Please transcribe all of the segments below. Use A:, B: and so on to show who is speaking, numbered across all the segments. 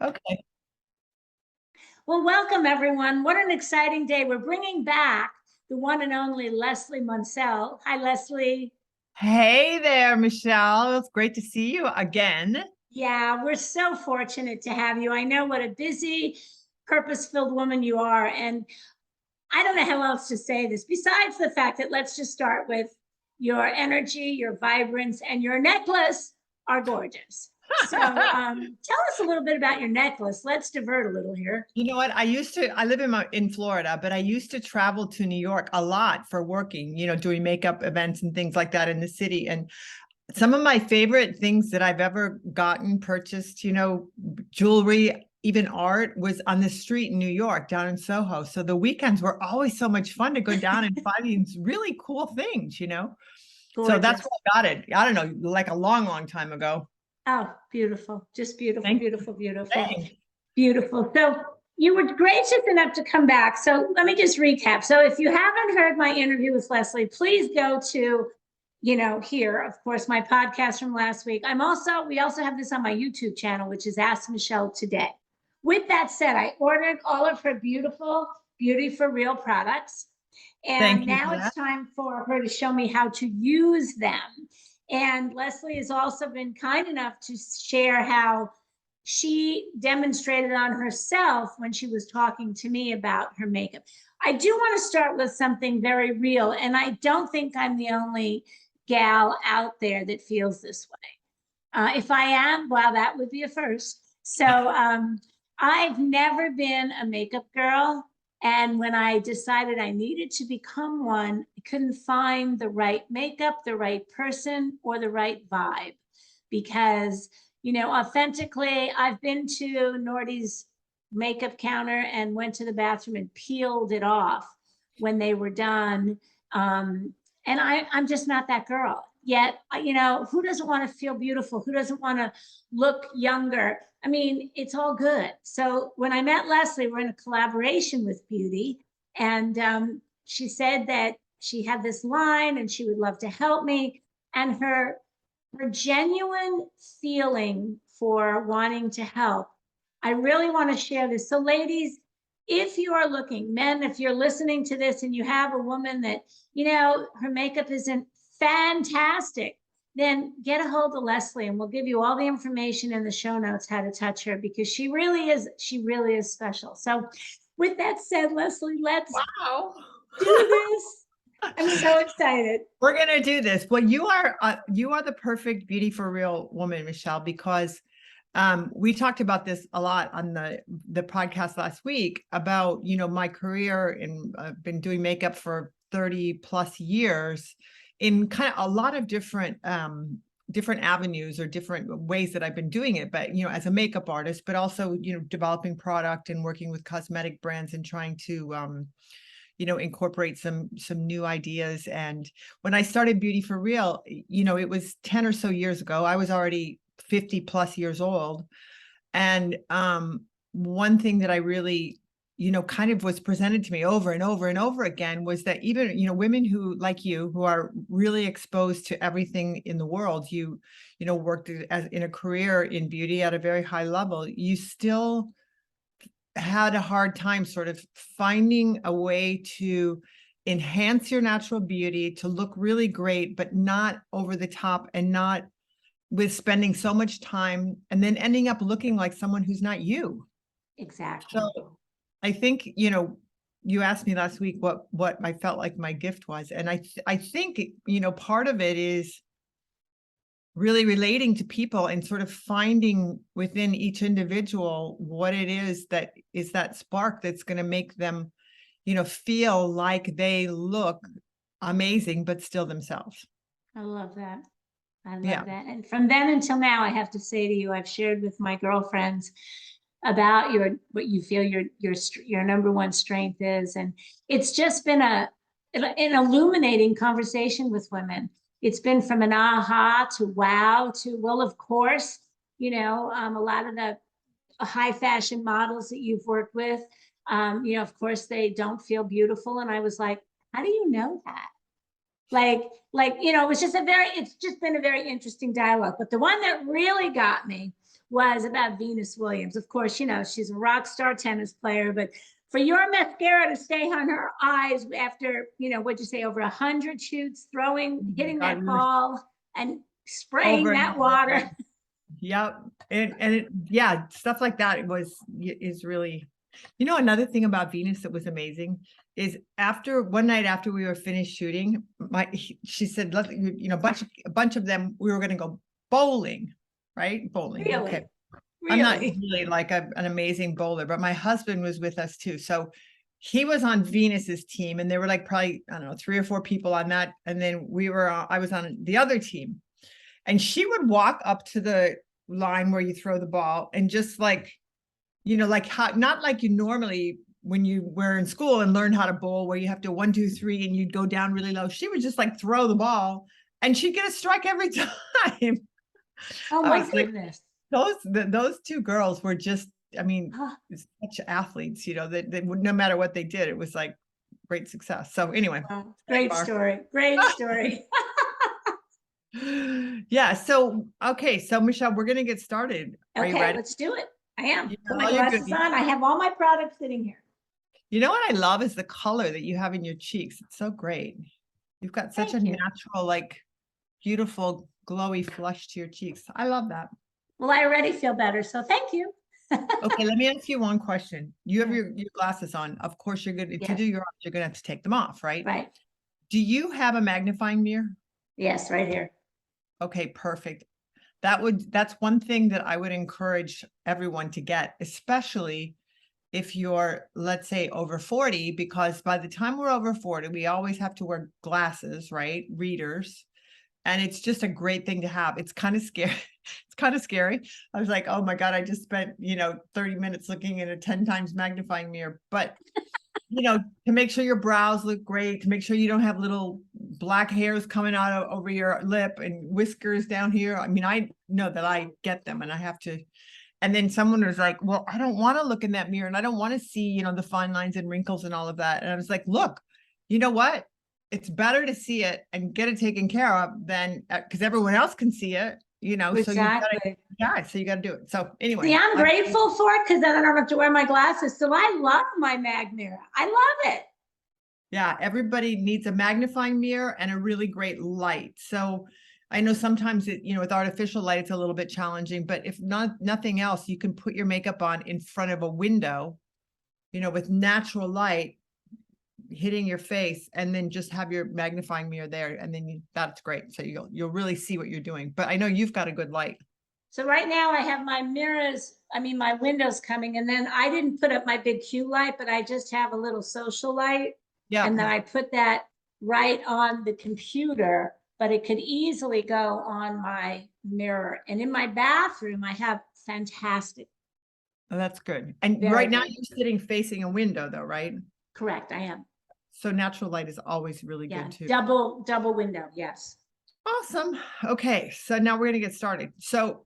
A: Okay.
B: Well, welcome everyone. What an exciting day. We're bringing back the one and only Leslie Munsell. Hi, Leslie.
A: Hey there, Michelle. It's great to see you again.
B: Yeah, we're so fortunate to have you. I know what a busy, purpose-filled woman you are. And I don't know how else to say this, besides the fact that let's just start with your energy, your vibrance, and your necklace are gorgeous. So tell us a little bit about your necklace. Let's divert a little here.
A: You know what? I live in Florida, but I used to travel to New York a lot for working, doing makeup events and things like that in the city. And some of my favorite things that I've ever gotten purchased, jewelry, even art, was on the street in New York, down in Soho. So the weekends were always so much fun to go down and find these really cool things. So that's
B: Gorgeous.
A: where I got it. I don't know, like a long, long time ago.
B: Oh, beautiful. Just beautiful,
A: Thank
B: beautiful, beautiful,
A: you.
B: beautiful. So you were gracious enough to come back. So let me just recap. So if you haven't heard my interview with Leslie, please go to, here, of course, my podcast from last week. We also have this on my YouTube channel, which is Ask Michele Today. With that said, I ordered all of her beautiful Beauty for Real products. And
A: Thank you
B: now
A: for
B: it's
A: that.
B: time for her to show me how to use them. And Leslie has also been kind enough to share how she demonstrated on herself when she was talking to me about her makeup. I do want to start with something very real, and I don't think I'm the only gal out there that feels this way. If I am, well, that would be a first. So I've never been a makeup girl. And when I decided I needed to become one, I couldn't find the right makeup, the right person, or the right vibe. Because, authentically, I've been to Nordy's makeup counter and went to the bathroom and peeled it off when they were done. And I'm just not that girl. Yet, who doesn't want to feel beautiful? Who doesn't want to look younger? I mean, it's all good. So when I met Leslie, we're in a collaboration with Beauty, and she said that she had this line and she would love to help me. And her genuine feeling for wanting to help, I really want to share this. So, ladies, if you are looking, men, if you're listening to this and you have a woman that, her makeup isn't fantastic, then get a hold of Leslie and we'll give you all the information in the show notes how to touch her, because she really is special. So with that said, Leslie, let's
A: Wow.
B: do this. I'm so excited.
A: We're gonna do this. Well, you are the perfect Beauty for Real woman, Michelle, because we talked about this a lot on the podcast last week about my career, and I've been doing makeup for 30 plus years in kind of a lot of different avenues or different ways that I've been doing it. But as a makeup artist, but also developing product and working with cosmetic brands and trying to incorporate some new ideas. And when I started Beauty for Real, it was 10 or so years ago. I was already 50 plus years old. And one thing that I really, kind of was presented to me over and over and over again was that even, women who, like you, who are really exposed to everything in the world, worked in a career in beauty at a very high level, you still had a hard time sort of finding a way to enhance your natural beauty, to look really great, but not over the top, and not with spending so much time and then ending up looking like someone who's not you.
B: Exactly.
A: So I think, you asked me last week what I felt like my gift was. And I think, part of it is really relating to people and sort of finding within each individual what it is that is that spark that's going to make them, feel like they look amazing, but still themselves.
B: I love that. I
A: Yeah.
B: love that. And from then until now, I have to say to you, I've shared with my girlfriends about what you feel your number one strength is, and it's just been an illuminating conversation with women. It's been from an aha to wow to, well, of course, a lot of the high fashion models that you've worked with, of course they don't feel beautiful, and I was like, how do you know that? It's just been a very interesting dialogue. But the one that really got me was about Venus Williams. Of course, you know, she's a rock star tennis player, but for your mascara to stay on her eyes after, you know, what'd you say, over 100 shoots, hitting that ball and spraying
A: Over and
B: that
A: over
B: water.
A: again. Yep. Yeah, stuff like that is really, you know, another thing about Venus that was amazing is one night after we were finished shooting, she said, you know, a bunch of them, we were going to go bowling, right? Bowling.
B: Really?
A: Okay.
B: Really?
A: I'm not really like an amazing bowler, but my husband was with us too. So he was on Venus's team, and there were like probably, I don't know, 3 or 4 people on that. And then I was on the other team, and she would walk up to the line where you throw the ball and just like, you know, like how, not like you normally when you were in school and learn how to bowl, where you have to 1, 2, 3, and you'd go down really low. She would just like throw the ball and she'd get a strike every time.
B: Oh my goodness.
A: Those 2 girls were just, I mean, such athletes, you know, that no matter what they did, it was like great success. So anyway,
B: great story. Great story.
A: Yeah. So, okay. So Michele, we're going to get started. Are you ready?
B: Let's do it. I am.
A: You
B: Put
A: know,
B: my glasses on. I have all my products sitting here.
A: You know what I love is the color that you have in your cheeks. It's so great. You've got such a natural, like beautiful, glowy flush to your cheeks. I love that.
B: Well, I already feel better. So thank you.
A: Okay. Let me ask you one question. You have your glasses on. Of course, you're good to do your, you're going to have to take them off, right?
B: Right.
A: Do you have a magnifying mirror?
B: Yes, right here.
A: Okay, perfect. That's one thing that I would encourage everyone to get, especially if you're, let's say, over 40, because by the time we're over 40, we always have to wear glasses, right? Readers. And it's just a great thing to have. It's kind of scary. It's kind of scary. I was like, oh my God, I just spent, you know, 30 minutes looking in a 10 times magnifying mirror. But you know, to make sure your brows look great, to make sure you don't have little black hairs coming out over your lip and whiskers down here. I mean, I know that I get them and I have to. And then someone was like, well, I don't want to look in that mirror and I don't want to see, you know, the fine lines and wrinkles and all of that. And I was like, look, you know what? It's better to see it and get it taken care of than because everyone else can see it, you know.
B: Exactly.
A: So you got to do it. So anyway.
B: See, I'm grateful for it because then I don't have to wear my glasses. So I love my mag mirror. I love it.
A: Yeah, everybody needs a magnifying mirror and a really great light. So I know sometimes you know, with artificial light, it's a little bit challenging, but if nothing else, you can put your makeup on in front of a window, you know, with natural light hitting your face, and then just have your magnifying mirror there. And then that's great. So you'll really see what you're doing. But I know you've got a good light.
B: So right now I have my my windows coming, and then I didn't put up my big Q light, but I just have a little social light. Yeah. And then I put that right on the computer, but it could easily go on my mirror. And in my bathroom, I have fantastic.
A: Oh, that's good. And right now you're sitting facing a window though, right?
B: Correct, I am.
A: So natural light is always really good too.
B: Double window, yes.
A: Awesome. Okay, so now we're going to get started. So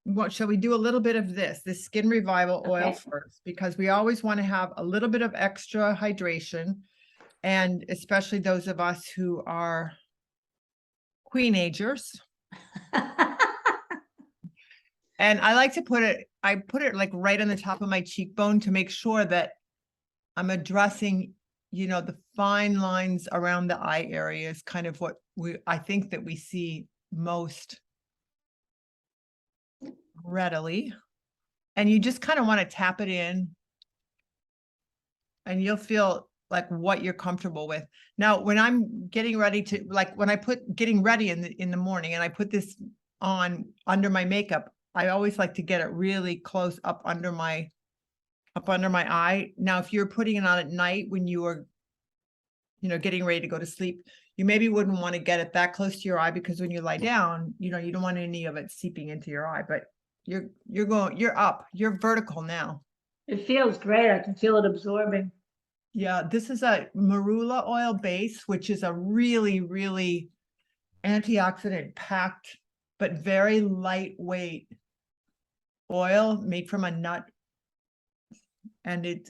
A: what shall we do? A little bit of this Skin Revival oil first, because we always want to have a little bit of extra hydration, and especially those of us who are queenagers. And I like to put it like right on the top of my cheekbone to make sure that I'm addressing, you know, the fine lines around the eye area is kind of what I think that we see most readily. And you just kind of want to tap it in and you'll feel like what you're comfortable with. Now, when I'm getting ready to, like when I getting ready in the morning and I put this on under my makeup, I always like to get it really close up under my eye. Now, if you're putting it on at night when you are, you know, getting ready to go to sleep, you maybe wouldn't want to get it that close to your eye, because when you lie down, you know, you don't want any of it seeping into your eye, but you're up, you're vertical now.
B: It feels great. I can feel it absorbing.
A: Yeah, this is a marula oil base, which is a really, really antioxidant packed, but very lightweight oil made from a nut. And it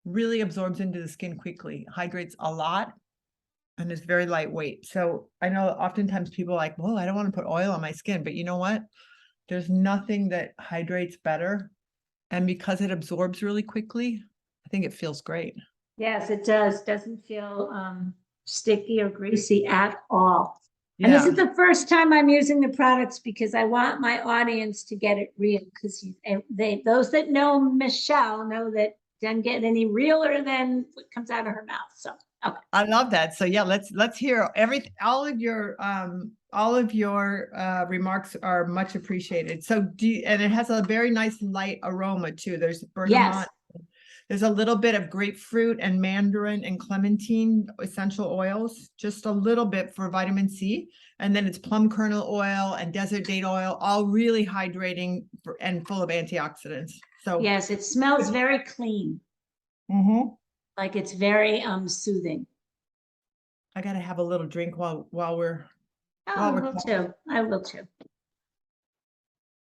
A: really absorbs into the skin quickly, hydrates a lot, and is very lightweight. So I know oftentimes people are like, well, I don't want to put oil on my skin, but you know what? There's nothing that hydrates better. And because it absorbs really quickly, I think it feels great.
B: Yes, it does. Doesn't feel sticky or greasy at all. And this
A: Yeah.
B: is the first time I'm using the products because I want my audience to get it real. Because those that know Michele know that doesn't get any realer than what comes out of her mouth. So okay.
A: I love that. So yeah, let's hear all of your remarks are much appreciated. So and it has a very nice light aroma too. There's bergamot.
B: Yes.
A: There's a little bit of grapefruit and mandarin and clementine essential oils, just a little bit for vitamin C. And then it's plum kernel oil and desert date oil, all really hydrating and full of antioxidants. So
B: yes, it smells very clean. Like it's very soothing.
A: I gotta have a little drink while we're
B: I will too. I will too.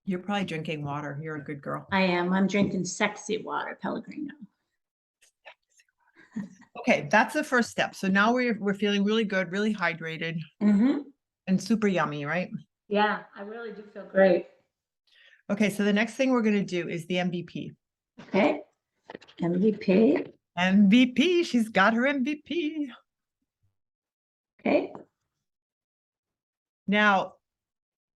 A: You're probably drinking water. You're a good girl.
B: I am. I'm drinking sexy water, Pellegrino.
A: Okay, that's the first step. So now we're feeling really good, really hydrated, and super yummy, right?
B: Yeah, I really do feel great.
A: Okay, so the next thing we're going to do is the MVP.
B: Okay, MVP.
A: MVP, she's got her MVP.
B: Okay.
A: Now,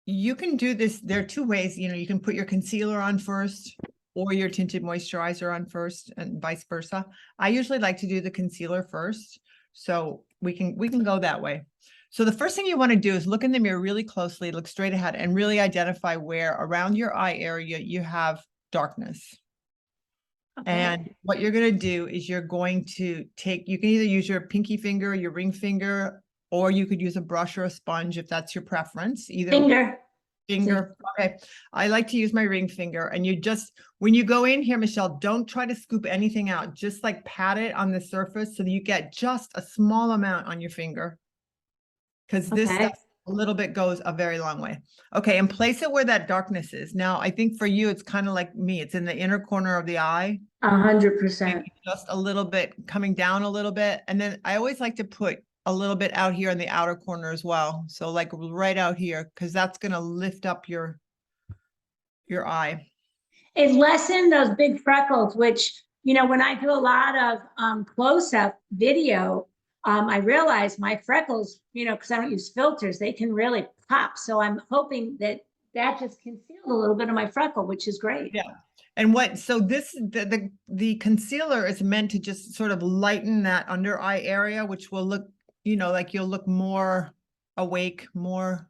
A: you can do this. There are two ways. You can put your concealer on first or your tinted moisturizer on first and vice versa. I usually like to do the concealer first. So we can go that way. So the first thing you want to do is look in the mirror really closely, look straight ahead and really identify where around your eye area you have darkness. Okay. And what you're going to do is you're going to you can either use your pinky finger, your ring finger, or you could use a brush or a sponge if that's your preference. Either finger. Okay. I like to use my ring finger. And when you go in here, Michele, don't try to scoop anything out. Just like pat it on the surface so that you get just a small amount on your finger. Because this stuff a little bit goes a very long way. Okay. And place it where that darkness is. Now, I think for you, it's kind of like me. It's in the inner corner of the eye.
B: 100%.
A: Just a little bit coming down a little bit. And then I always like to put a little bit out here in the outer corner as well. So like right out here, because that's going to lift up your eye. It
B: lessened those big freckles, which, when I do a lot of close-up video, I realize my freckles, because I don't use filters, they can really pop. So I'm hoping that just concealed a little bit of my freckle, which is great.
A: Yeah. And the concealer is meant to just sort of lighten that under eye area, which will look, like you'll look more awake, more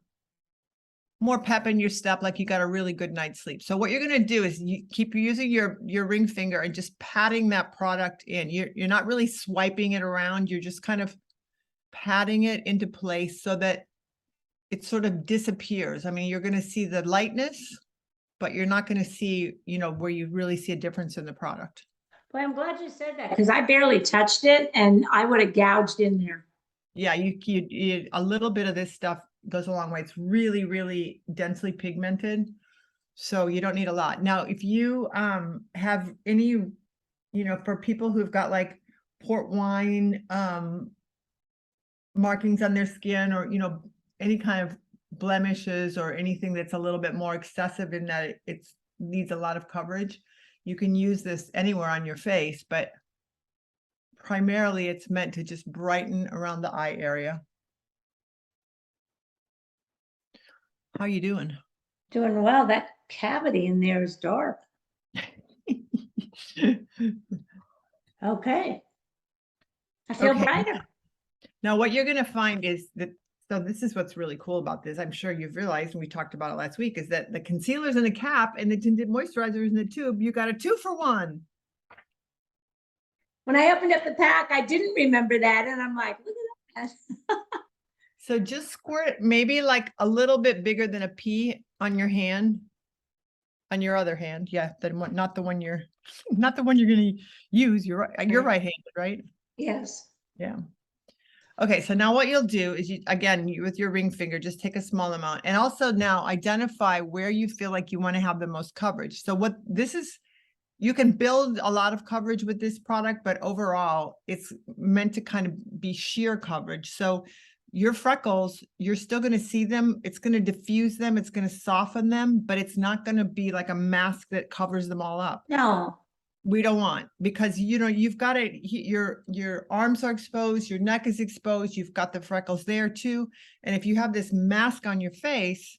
A: pep in your step, like you got a really good night's sleep. So what you're going to do is you keep using your ring finger and just patting that product in. You're not really swiping it around. You're just kind of patting it into place so that it sort of disappears. I mean, you're going to see the lightness, but you're not going to see, where you really see a difference in the product.
B: Well, I'm glad you said that because I barely touched it and I would have gouged in there.
A: Yeah, you a little bit of this stuff goes a long way. It's really, really densely pigmented. So you don't need a lot. Now, if you have any, for people who've got like port wine markings on their skin or, any kind of blemishes or anything that's a little bit more excessive in that it needs a lot of coverage, you can use this anywhere on your face, but primarily it's meant to just brighten around the eye area. How are you doing?
B: Doing well. That cavity in there is dark. Okay. I feel brighter.
A: Now what you're going to find is that, so this is what's really cool about this. I'm sure you've realized, and we talked about it last week, is that the concealer's in the cap and the tinted moisturizer is in the tube. You got a 2-for-1.
B: When I opened up the pack, I didn't remember that. And I'm like, look at that.
A: So just squirt maybe like a little bit bigger than a pea on your hand, on your other hand. Yeah, not the one you're going to use. You're right-handed, right?
B: Yes.
A: Yeah. Okay, so now what you'll do is with your ring finger, just take a small amount and also now identify where you feel like you want to have the most coverage. So what this is, you can build a lot of coverage with this product, but overall it's meant to kind of be sheer coverage. So your freckles, you're still going to see them. It's going to diffuse them. It's going to soften them, but it's not going to be like a mask that covers them all up.
B: No.
A: We don't want, because you've got it, your arms are exposed, your neck is exposed, you've got the freckles there too. And if you have this mask on your face,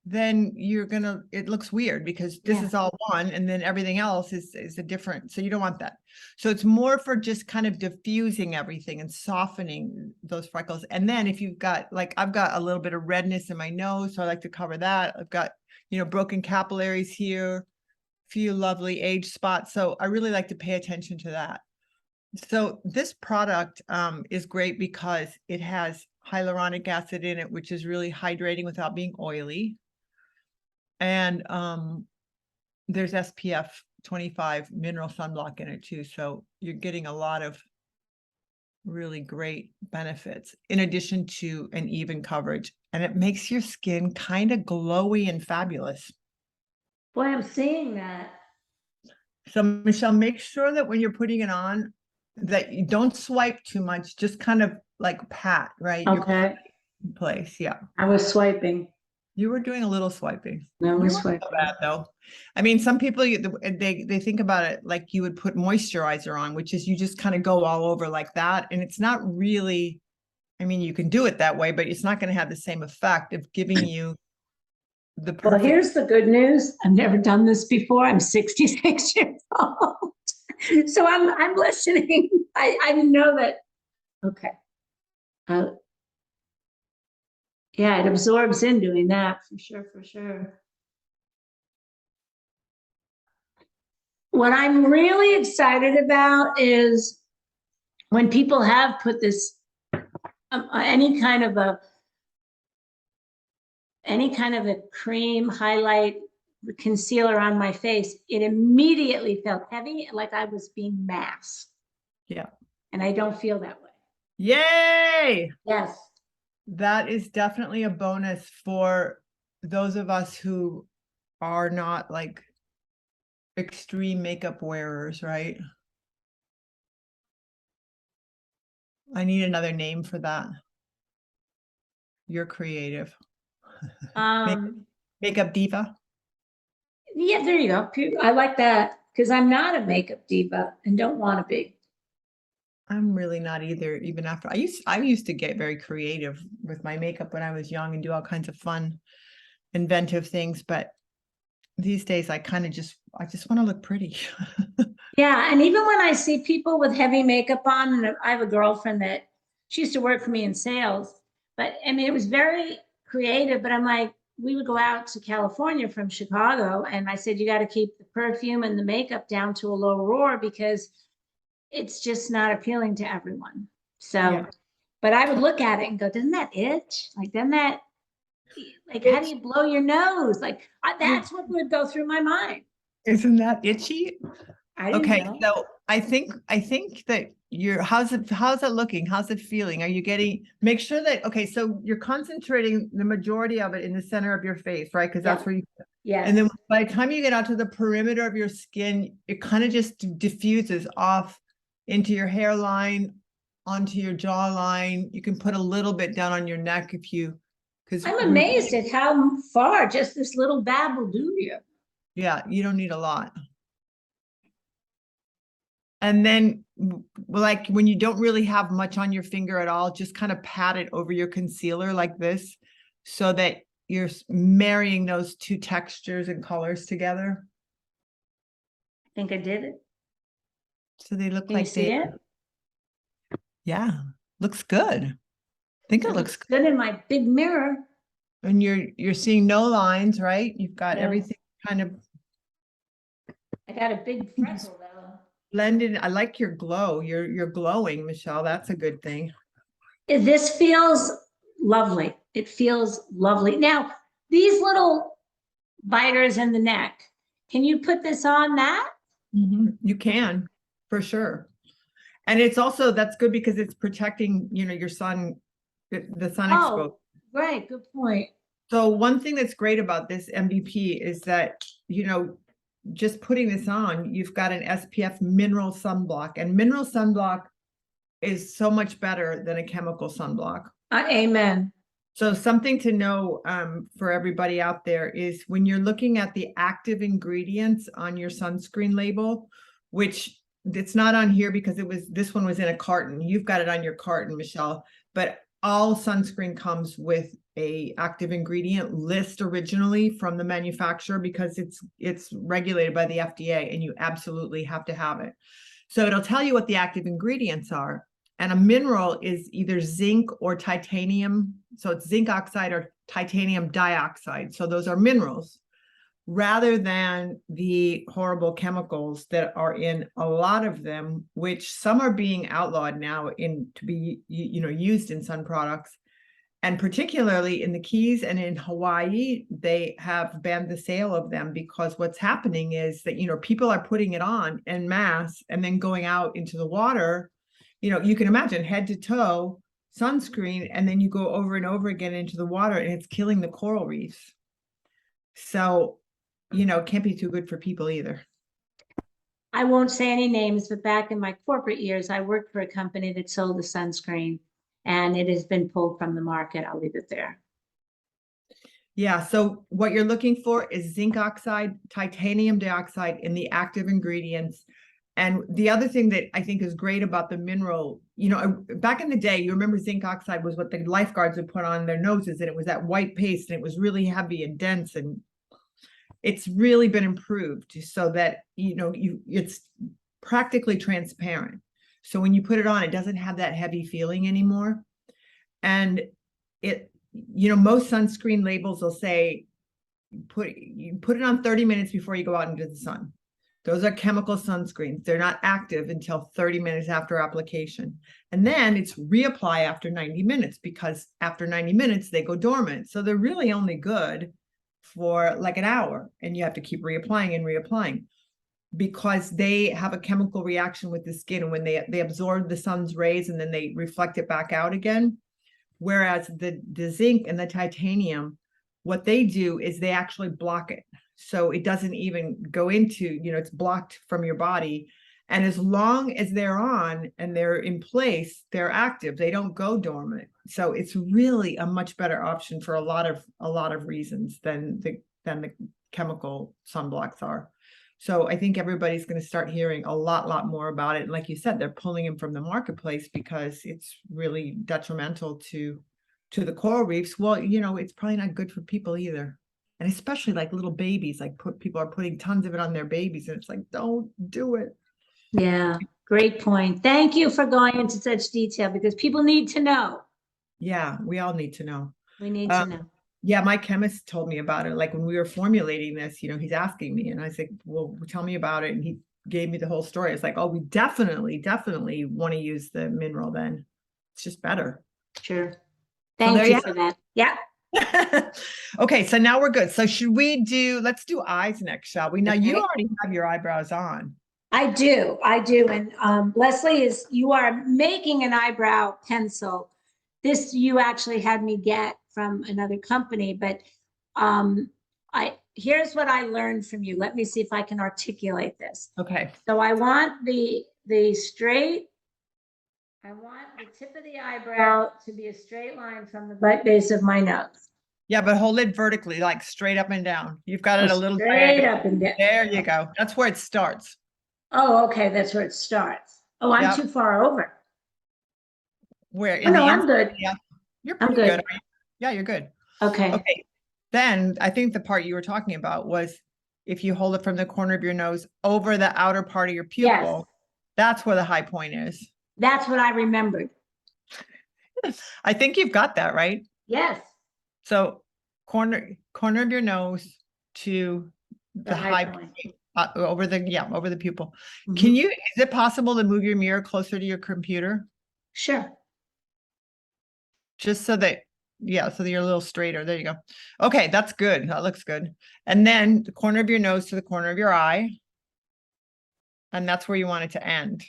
A: then it looks weird, because this is all one, and then everything else is a different. So you don't want that. So it's more for just kind of diffusing everything and softening those freckles. And then if you've got, like, I've got a little bit of redness in my nose, so I like to cover that. I've got, broken capillaries here, few lovely age spots. So I really like to pay attention to that. So this product is great because it has hyaluronic acid in it, which is really hydrating without being oily. And there's SPF 25 mineral sunblock in it too. So you're getting a lot of really great benefits in addition to an even coverage. And it makes your skin kind of glowy and fabulous.
B: Boy, I'm seeing that.
A: So Michele, make sure that when you're putting it on, that you don't swipe too much, just kind of like pat, right?
B: Okay.
A: In place. Yeah.
B: I was swiping.
A: You were doing a little swiping.
B: I was
A: You weren't
B: swiping.
A: so bad, though. I mean, some people, they think about it like you would put moisturizer on, which is you just kind of go all over like that. And it's not really, I mean, you can do it that way, but it's not going to have the same effect of giving you the perfect.
B: Well, here's the good news. I've never done this before. I'm 66 years old. So I'm listening. I didn't know that. Okay. Yeah, it absorbs in doing that for sure, for sure. What I'm really excited about is when people have put this, any kind of a cream highlight concealer on my face, it immediately felt heavy, like I was being masked.
A: Yeah.
B: And I don't feel that way.
A: Yay!
B: Yes.
A: That is definitely a bonus for those of us who are not like extreme makeup wearers, right? I need another name for that. You're creative. Makeup diva.
B: Yeah, there you go. I like that, because I'm not a makeup diva and don't want to be.
A: I'm really not either, even after I used to get very creative with my makeup when I was young and do all kinds of fun, inventive things. But these days I just want to look pretty.
B: Yeah. And even when I see people with heavy makeup on, and I have a girlfriend that she used to work for me in sales, but I mean, it was very creative, but I'm like, we would go out to California from Chicago, and I said, you got to keep the perfume and the makeup down to a low roar, because it's just not appealing to everyone. So, yeah. But I would look at it and go, doesn't that itch? Like, doesn't that, like, how do you blow your nose? Like, that's what would go through my mind.
A: Isn't that itchy?
B: Okay, know.
A: So I think that how's it looking? How's it feeling? Are you make sure that, okay, so you're concentrating the majority of it in the center of your face, right? Because that's where you,
B: yeah.
A: And then by the time you get out to the perimeter of your skin, it kind of just diffuses off into your hairline, onto your jawline. You can put a little bit down on your neck because
B: I'm amazed at how far just this little dab will do you.
A: Yeah, you don't need a lot. And then, like, when you don't really have much on your finger at all, just kind of pat it over your concealer like this, so that you're marrying those two textures and colors together.
B: I think I did it.
A: So they look
B: Can
A: like
B: you see it?
A: Yeah, looks good. I think it looks
B: good in my big mirror.
A: And you're seeing no lines, right? You've got everything kind of.
B: I got a big freckle though.
A: Blended. I like your glow. You're glowing, Michele. That's a good thing.
B: This feels lovely. It feels lovely. Now, these little biters in the neck, can you put this on that?
A: Mm-hmm. You can, for sure. And it's also, that's good because it's protecting, your sun, the sun exposure.
B: Right. Good point.
A: So one thing that's great about this MVP is that, just putting this on, you've got an SPF mineral sunblock, and mineral sunblock is so much better than a chemical sunblock.
B: Amen.
A: So something to know for everybody out there is when you're looking at the active ingredients on your sunscreen label, which it's not on here because this one was in a carton. You've got it on your carton, Michele, but all sunscreen comes with a active ingredient list originally from the manufacturer because it's regulated by the FDA and you absolutely have to have it. So it'll tell you what the active ingredients are. And a mineral is either zinc or titanium. So it's zinc oxide or titanium dioxide. So those are minerals rather than the horrible chemicals that are in a lot of them, which some are being outlawed now to be used in sun products. And particularly in the Keys and in Hawaii, they have banned the sale of them because what's happening is that, people are putting it on en masse and then going out into the water. You can imagine head to toe sunscreen, and then you go over and over again into the water and it's killing the coral reefs. So, it can't be too good for people either.
B: I won't say any names, but back in my corporate years, I worked for a company that sold the sunscreen and it has been pulled from the market. I'll leave it there.
A: Yeah. So what you're looking for is zinc oxide, titanium dioxide in the active ingredients. And the other thing that I think is great about the mineral, back in the day, you remember zinc oxide was what the lifeguards would put on their noses, and it was that white paste and it was really heavy and dense, and it's really been improved so that, it's practically transparent. So when you put it on, it doesn't have that heavy feeling anymore. And most sunscreen labels will say, you put it on 30 minutes before you go out into the sun. Those are chemical sunscreens. They're not active until 30 minutes after application. And then it's reapply after 90 minutes because after 90 minutes, they go dormant. So they're really only good for like an hour and you have to keep reapplying and reapplying because they have a chemical reaction with the skin. And when they absorb the sun's rays and then they reflect it back out again. Whereas the zinc and the titanium, what they do is they actually block it. So it doesn't even go into, it's blocked from your body. And as long as they're on and they're in place, they're active. They don't go dormant. So it's really a much better option for a lot of reasons than the chemical sunblocks are. So I think everybody's going to start hearing a lot more about it. And like you said, they're pulling them from the marketplace because it's really detrimental to the coral reefs. Well, it's probably not good for people either. And especially like little babies, people are putting tons of it on their babies and it's like, don't do it.
B: Yeah, great point. Thank you for going into such detail because people need to know.
A: Yeah, we all need to know.
B: We need to know.
A: Yeah, my chemist told me about it. Like when we were formulating this, he's asking me and I said, well, tell me about it. And he gave me the whole story. It's like, oh, we definitely want to use the mineral then. It's just better.
B: Sure. Thank you for that. Yeah.
A: Okay, so now we're good. So let's do eyes next, shall we? Now you already have your eyebrows on.
B: I do. And Leslie, you are making an eyebrow pencil. This you actually had me get from another company, but here's what I learned from you. Let me see if I can articulate this.
A: Okay.
B: So I want the tip of the eyebrow to be a straight line from the base of my nose.
A: Yeah, but hold it vertically, like straight up and down. You've got it a little
B: straight up and down.
A: There you go. That's where it starts.
B: Oh, okay. That's where it starts. Oh, I'm too far over.
A: Where?
B: No, I'm good.
A: Yeah, you're pretty good. Yeah, you're good.
B: Okay.
A: Okay. Then I think the part you were talking about was if you hold it from the corner of your nose over the outer part of your pupil, that's where the high point is.
B: That's what I remembered.
A: I think you've got that, right?
B: Yes.
A: So corner of your nose to the high point. Over the pupil. Mm-hmm. Is it possible to move your mirror closer to your computer?
B: Sure.
A: Just so that you're a little straighter. There you go. Okay, that's good. That looks good. And then the corner of your nose to the corner of your eye. And that's where you want it to end.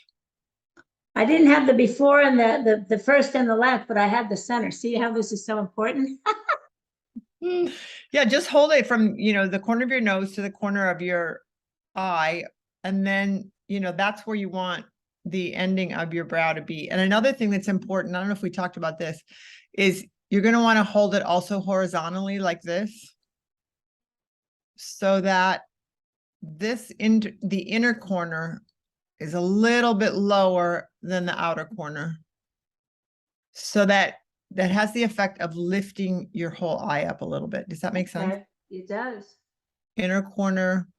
B: I didn't have the before and the first and the left, but I had the center. See how this is so important?
A: Yeah, just hold it from, the corner of your nose to the corner of your eye. And then, that's where you want the ending of your brow to be. And another thing that's important, I don't know if we talked about this, is you're going to want to hold it also horizontally like this, so that the inner corner is a little bit lower than the outer corner. So that has the effect of lifting your whole eye up a little bit. Does that make sense?
B: Okay, it does.
A: Inner corner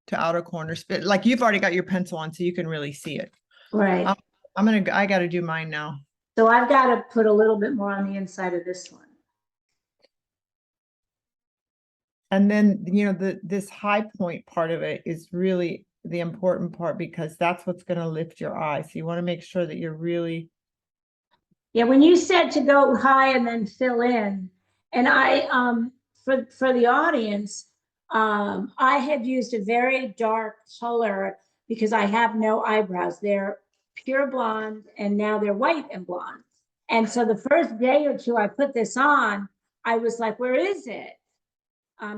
A: to outer corner. Like you've already got your pencil on, so you can really see it.
B: Right.
A: I got to do mine now.
B: So I've got to put a little bit more on the inside of this one.
A: And then, this high point part of it is really the important part, because that's what's going to lift your eye. So you want to make sure that you're really.
B: Yeah, when you said to go high and then fill in, and for the audience, I had used a very dark color because I have no eyebrows. They're pure blonde, and now they're white and blonde. And so the first day or two I put this on, I was like, where is it?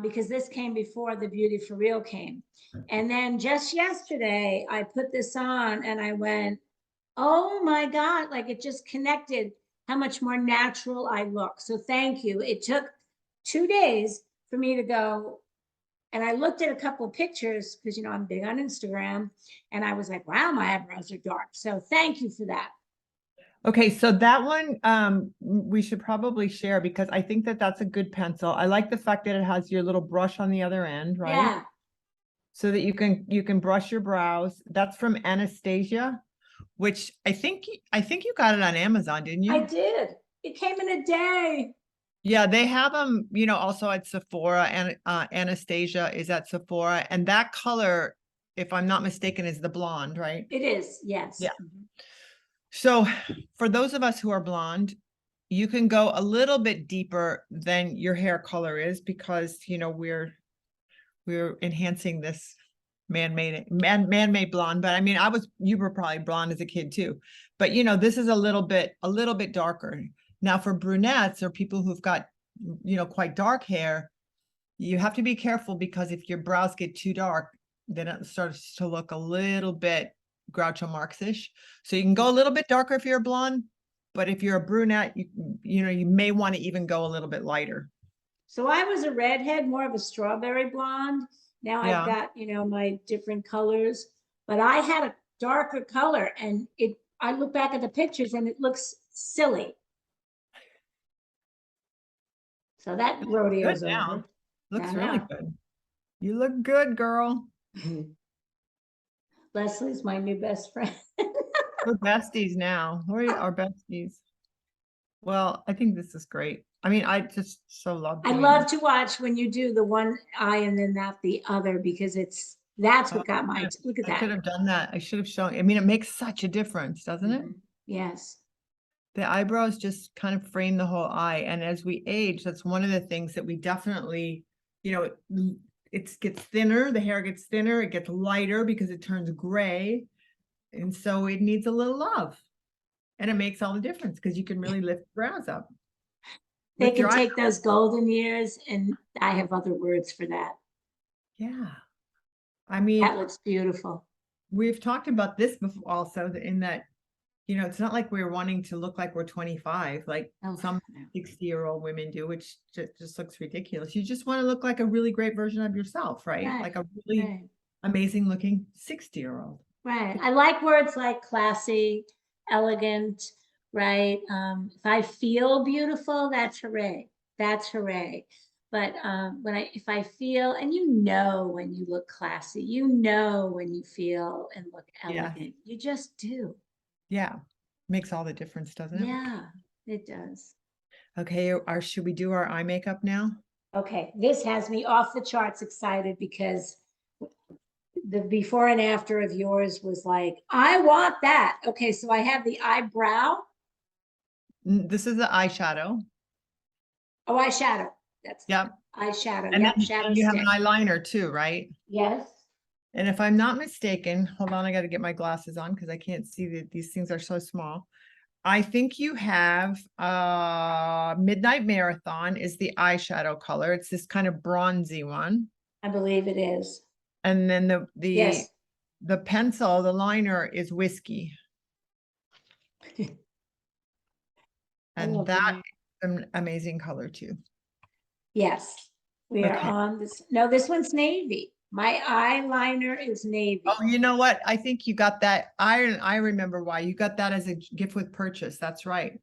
B: Because this came before the Beauty for Real came. And then just yesterday, I put this on and I went, oh my God, like it just connected how much more natural I look. So thank you. It took 2 days for me to go. And I looked at a couple of pictures because, I'm big on Instagram. And I was like, wow, my eyebrows are dark. So thank you for that.
A: Okay, so that one we should probably share, because I think that that's a good pencil. I like the fact that it has your little brush on the other end, right?
B: Yeah.
A: So that you can brush your brows. That's from Anastasia, which I think you got it on Amazon, didn't you?
B: I did. It came in a day.
A: Yeah, they have them, also at Sephora, and Anastasia is at Sephora, and that color, if I'm not mistaken, is the blonde, right?
B: It is, yes.
A: Yeah. So for those of us who are blonde, you can go a little bit deeper than your hair color is, because we're enhancing this man-made blonde. But I mean, you were probably blonde as a kid too, but this is a little bit darker. Now for brunettes or people who've got quite dark hair, you have to be careful, because if your brows get too dark, then it starts to look a little bit Groucho Marx-ish. So you can go a little bit darker if you're a blonde, but if you're a brunette, you may want to even go a little bit lighter.
B: So I was a redhead, more of a strawberry blonde. Now
A: Yeah.
B: I've got, my different colors, but I had a darker color, and I look back at the pictures and it looks silly. So that rodeo's over.
A: Looks really good. You look good, girl.
B: Leslie's my new best friend.
A: We're besties now. We're our besties. Well, I think this is great. I mean, I just so love.
B: I love to watch when you do the one eye and then not the other, because that's what got my, look at that.
A: I could have done that. I should have shown. I mean, it makes such a difference, doesn't it?
B: Yes.
A: The eyebrows just kind of frame the whole eye. And as we age, that's one of the things that we definitely, it gets thinner, the hair gets thinner, it gets lighter because it turns gray. And so it needs a little love. And it makes all the difference, because you can really lift the brows up.
B: They can take those golden years, and I have other words for that.
A: Yeah. I mean,
B: that looks beautiful.
A: We've talked about this before also, in that, it's not like we're wanting to look like we're 25, like some 60-year-old women do, which just looks ridiculous. You just want to look like a really great version of yourself, right? Like a really amazing looking 60-year-old.
B: Right. I like words like classy, elegant, right? If I feel beautiful, that's hooray. That's hooray. But if I feel, and when you look classy, when you feel and look elegant, you just do.
A: Yeah. Makes all the difference, doesn't it?
B: Yeah, it does.
A: Okay. Should we do our eye makeup now?
B: Okay. This has me off the charts excited, because the before and after of yours was like, I want that. Okay. So I have the eyebrow.
A: This is the eyeshadow.
B: Oh, eyeshadow. That's eyeshadow.
A: And
B: shadow.
A: You have an eyeliner too, right?
B: Yes.
A: And if I'm not mistaken, hold on, I got to get my glasses on because I can't see that these things are so small. I think you have Midnight Marathon is the eyeshadow color. It's this kind of bronzy one.
B: I believe it is.
A: And then the pencil, the liner is Whiskey. And
B: love
A: that
B: that.
A: is an amazing color too.
B: Yes, we are
A: Okay.
B: on this. No, this one's navy. My eyeliner is navy.
A: Oh, you know what? I think you got that. I remember why you got that as a gift with purchase. That's right.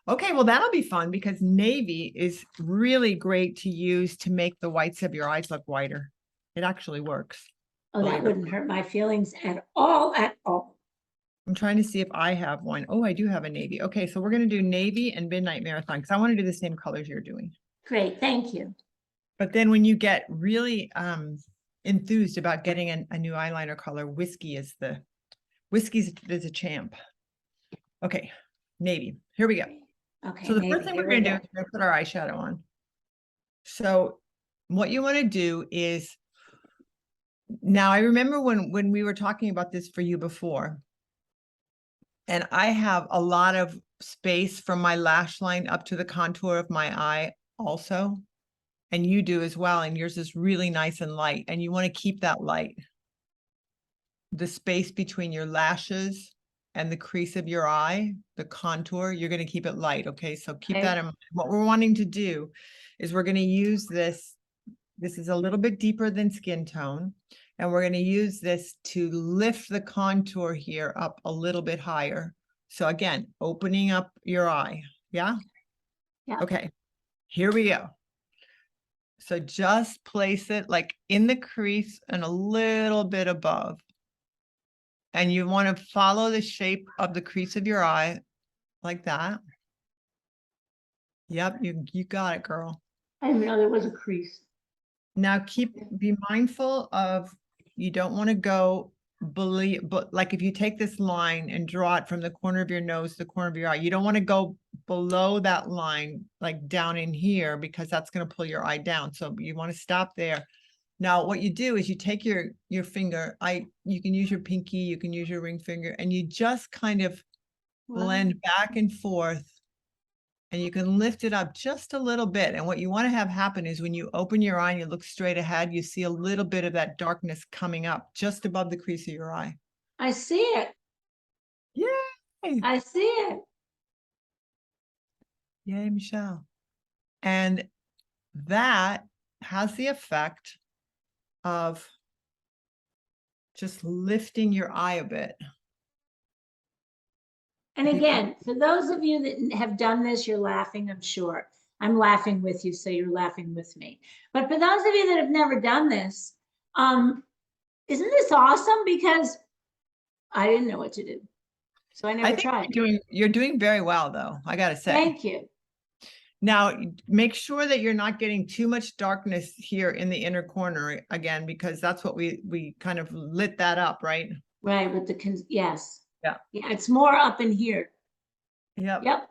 A: Okay, well, that'll be fun because navy is really great to use to make the whites of your eyes look whiter. It actually works.
B: Oh, that
A: believe it.
B: wouldn't hurt my feelings at all, at all.
A: I'm trying to see if I have one. Oh, I do have a navy. Okay, so we're going to do navy and midnight marathon because I want to do the same colors you're doing.
B: Great, thank you.
A: But then when you get really enthused about getting a new eyeliner color, whiskey's a champ. Okay, navy. Here we go.
B: Okay,
A: So the
B: navy,
A: first thing
B: here
A: we're
B: we
A: going to do
B: go.
A: is we're going to put our eyeshadow on. So what you want to do is, now I remember when we were talking about this for you before, and I have a lot of space from my lash line up to the contour of my eye also. And you do as well. And yours is really nice and light. And you want to keep that light. The space between your lashes and the crease of your eye, the contour, you're going to keep it light. Okay. So keep that in mind. What we're wanting to do is we're going to use this. This is a little bit deeper than skin tone. And we're going to use this to lift the contour here up a little bit higher. So again, opening up your eye. Yeah.
B: Yeah.
A: Okay. Here we go. So just place it like in the crease and a little bit above. And you want to follow the shape of the crease of your eye like that. Yep, you got it, girl.
B: I didn't know there was a crease.
A: Now be mindful of, you don't want to go but like if you take this line and draw it from the corner of your nose to the corner of your eye, you don't want to go below that line, like down in here, because that's going to pull your eye down. So you want to stop there. Now, what you do is you take your finger, you can use your pinky, you can use your ring finger, and you just kind of blend back and forth, and you can lift it up just a little bit. And what you want to have happen is when you open your eye and you look straight ahead, you see a little bit of that darkness coming up just above the crease of your eye.
B: I see it.
A: Yay!
B: I see it.
A: Yay, Michele. And that has the effect of just lifting your eye a bit.
B: And again, for those of you that have done this, you're laughing, I'm sure. I'm laughing with you, so you're laughing with me. But for those of you that have never done this, isn't this awesome? Because I didn't know what to do. So I never tried.
A: You're doing very well, though, I gotta say.
B: Thank you.
A: Now, make sure that you're not getting too much darkness here in the inner corner again, because that's what we kind of lit that up, right?
B: Right, with the, yes.
A: Yeah.
B: Yeah, it's more up in here.
A: Yep.
B: Yep.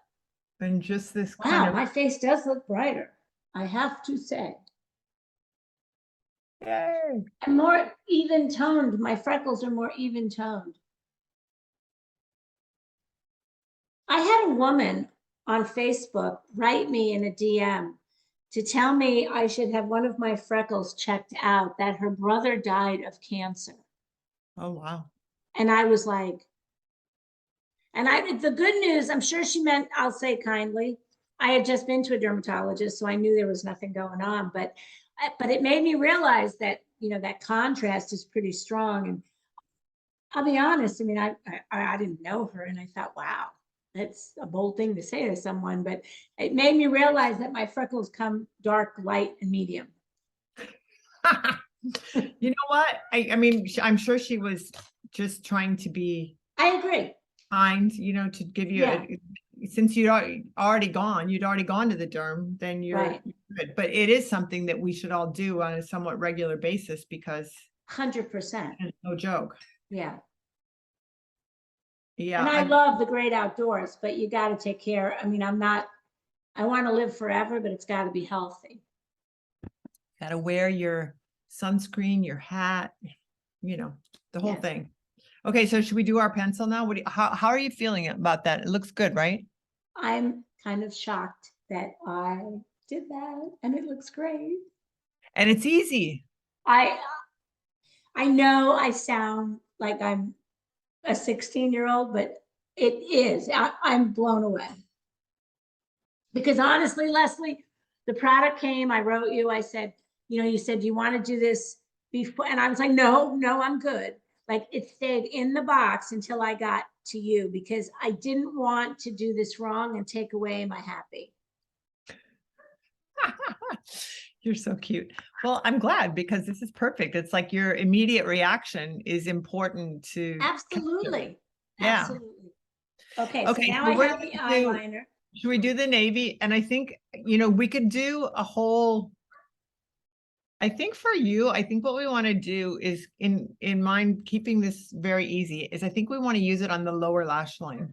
A: And just this
B: Wow,
A: kind of.
B: my face does look brighter, I have to say.
A: Yay.
B: I'm more even toned. My freckles are more even toned. I had a woman on Facebook write me in a DM to tell me I should have one of my freckles checked out, that her brother died of cancer.
A: Oh, wow.
B: And I was like, the good news, I'm sure she meant, I'll say kindly, I had just been to a dermatologist, so I knew there was nothing going on, but it made me realize that, that contrast is pretty strong. And I'll be honest, I mean, I didn't know her, and I thought, wow, that's a bold thing to say to someone, but it made me realize that my freckles come dark, light, and medium.
A: You know what? I mean, I'm sure she was just trying to be.
B: I agree.
A: Kind, to give you, since you'd already gone to the derm, then you're good. But it is something that we should all do on a somewhat regular basis, because
B: 100%.
A: It's no joke.
B: Yeah.
A: Yeah.
B: And I love the great outdoors, but you got to take care. I mean, I want to live forever, but it's got to be healthy.
A: Got to wear your sunscreen, your hat, the whole thing. Okay, so should we do our pencil now? How are you feeling about that? It looks good, right?
B: I'm kind of shocked that I did that, and it looks great.
A: And it's easy.
B: I know I sound like I'm a 16-year-old, but It is. I'm blown away. Because honestly, Leslie, the product came, I wrote you, I said, you said, do you want to do this before? And I was like, no, I'm good. Like it stayed in the box until I got to you because I didn't want to do this wrong and take away my happy.
A: You're so cute. Well, I'm glad because this is perfect. It's like your immediate reaction is important to capture.
B: Absolutely.
A: Yeah.
B: Absolutely. Okay, so
A: Okay,
B: now
A: so
B: I
A: we're
B: have the
A: gonna do-
B: eyeliner.
A: Should we do the navy? And I think, we could do a whole, I think for you, I think what we want to do is in mind, keeping this very easy, is I think we want to use it on the lower lash line.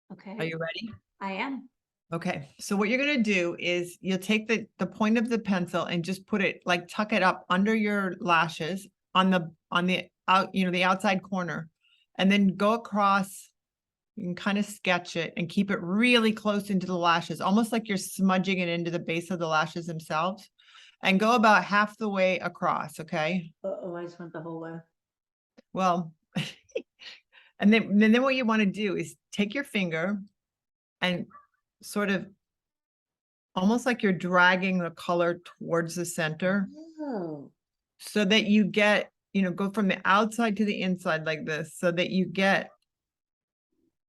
A: Are
B: Okay,
A: you ready?
B: I am.
A: Okay, so what you're gonna do is you'll take the point of the pencil and just put it, like tuck it up under your lashes on the out, the outside corner, and then go across. You can kind of sketch it and keep it really close into the lashes, almost like you're smudging it into the base of the lashes themselves, and go about half the way across, okay?
B: Uh-oh, I just went the whole way.
A: Well, and then what you want to do is take your finger and sort of almost like you're dragging the color towards the center
B: Oh,
A: so that you get, go from the outside to the inside like this, so that you get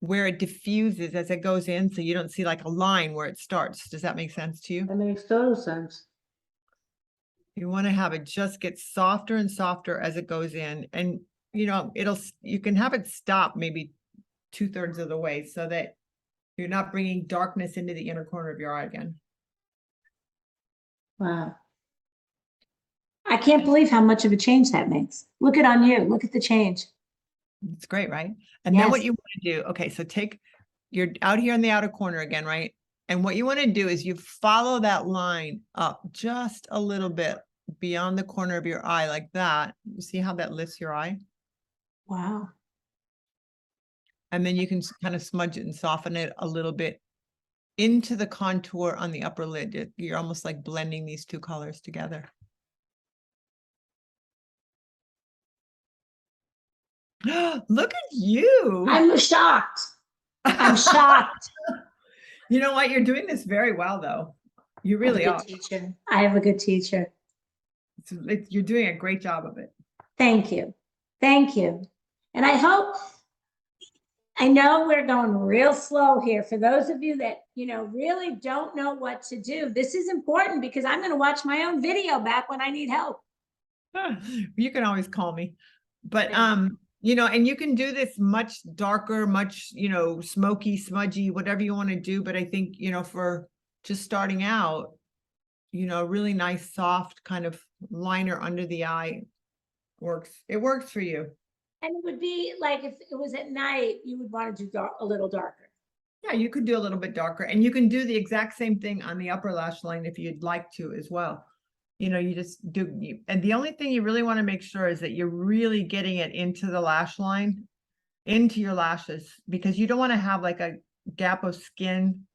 A: where it diffuses as it goes in, so you don't see like a line where it starts. Does that make sense to you?
B: that makes total sense.
A: You want to have it just get softer and softer as it goes in, and you can have it stop maybe 2/3 of the way so that you're not bringing darkness into the inner corner of your eye again.
B: Wow. I can't believe how much of a change that makes. Look at on you. Look at the change.
A: It's great, right? And then what
B: Yes.
A: you want to do, okay, so you're out here in the outer corner again, right? And what you want to do is you follow that line up just a little bit beyond the corner of your eye like that. You see how that lifts your eye?
B: Wow.
A: And then you can kind of smudge it and soften it a little bit into the contour on the upper lid. You're almost like blending these two colors together. Look at you.
B: I'm shocked. I'm shocked.
A: You know what? You're doing this very well, though. You
B: I have a
A: really
B: good
A: are.
B: teacher. I have a good teacher.
A: You're doing a great job of it.
B: Thank you. Thank you. And I know we're going real slow here. For those of you that, really don't know what to do, this is important because I'm going to watch my own video back when I need help.
A: You can always call me. But,
B: Thank
A: and you can do this much darker, much, smoky, smudgy, whatever you want to do. But I think, for just starting out, really nice, soft kind of liner under the eye works. It works for you.
B: And it would be like if it was at night, you would want to do a little darker.
A: Yeah, you could do a little bit darker, and you can do the exact same thing on the upper lash line if you'd like to as well. You just do, and the only thing you really want to make sure is that you're really getting it into the lash line, into your lashes, because you don't want to have like a gap of skin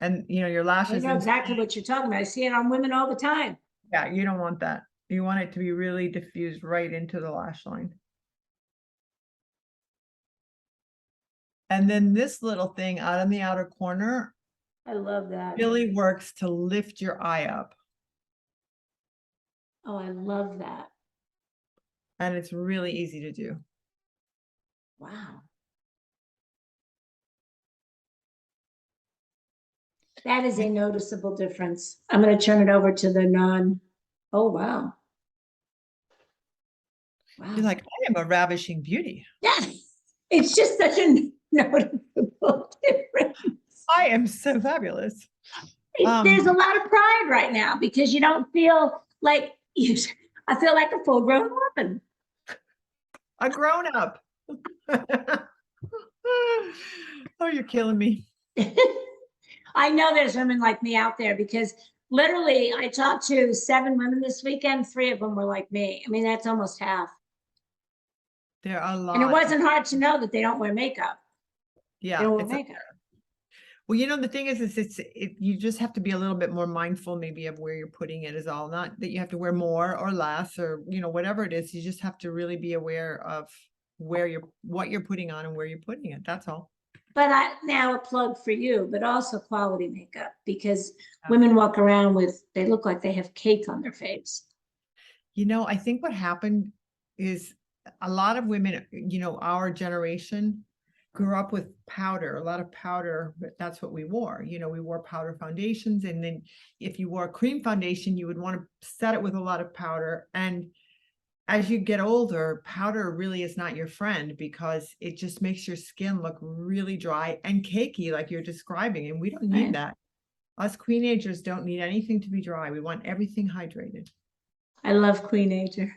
A: and your
B: I
A: lashes.
B: know exactly what you're talking about. I see it on women all the time.
A: Yeah, you don't want that. You want it to be really diffused right into the lash line. And then this little thing out in the outer corner
B: I love that.
A: really works to lift your eye up.
B: Oh, I love that.
A: And it's really easy to do.
B: Wow. That is a noticeable difference. I'm going to turn it over to the non. Oh, wow. Wow.
A: You're like, I am a ravishing beauty.
B: Yes. It's just such a noticeable difference.
A: I am so fabulous.
B: There's a lot of pride right now because you don't feel like you. I feel like a full-grown woman.
A: A grown up. Oh, you're killing me.
B: I know there's women like me out there because literally I talked to 7 women this weekend. 3 of them were like me. I mean, that's almost half.
A: There are a lot.
B: And it wasn't hard to know that they don't wear makeup.
A: Yeah.
B: They don't wear makeup.
A: Well, the thing is, you just have to be a little bit more mindful maybe of where you're putting it is all. Not that you have to wear more or less or, whatever it is. You just have to really be aware of what you're putting on and where you're putting it. That's all.
B: But now a plug for you, but also quality makeup, because
A: Yeah.
B: women walk around they look like they have cake on their face.
A: I think what happened is a lot of women, our generation grew up with powder, a lot of powder, but that's what we wore. We wore powder foundations. And then if you wore a cream foundation, you would want to set it with a lot of powder. And as you get older, powder really is not your friend because it just makes your skin look really dry and cakey, like you're describing. And we don't need
B: Right.
A: that. Us queenagers don't need anything to be dry. We want everything hydrated.
B: I love Queenager.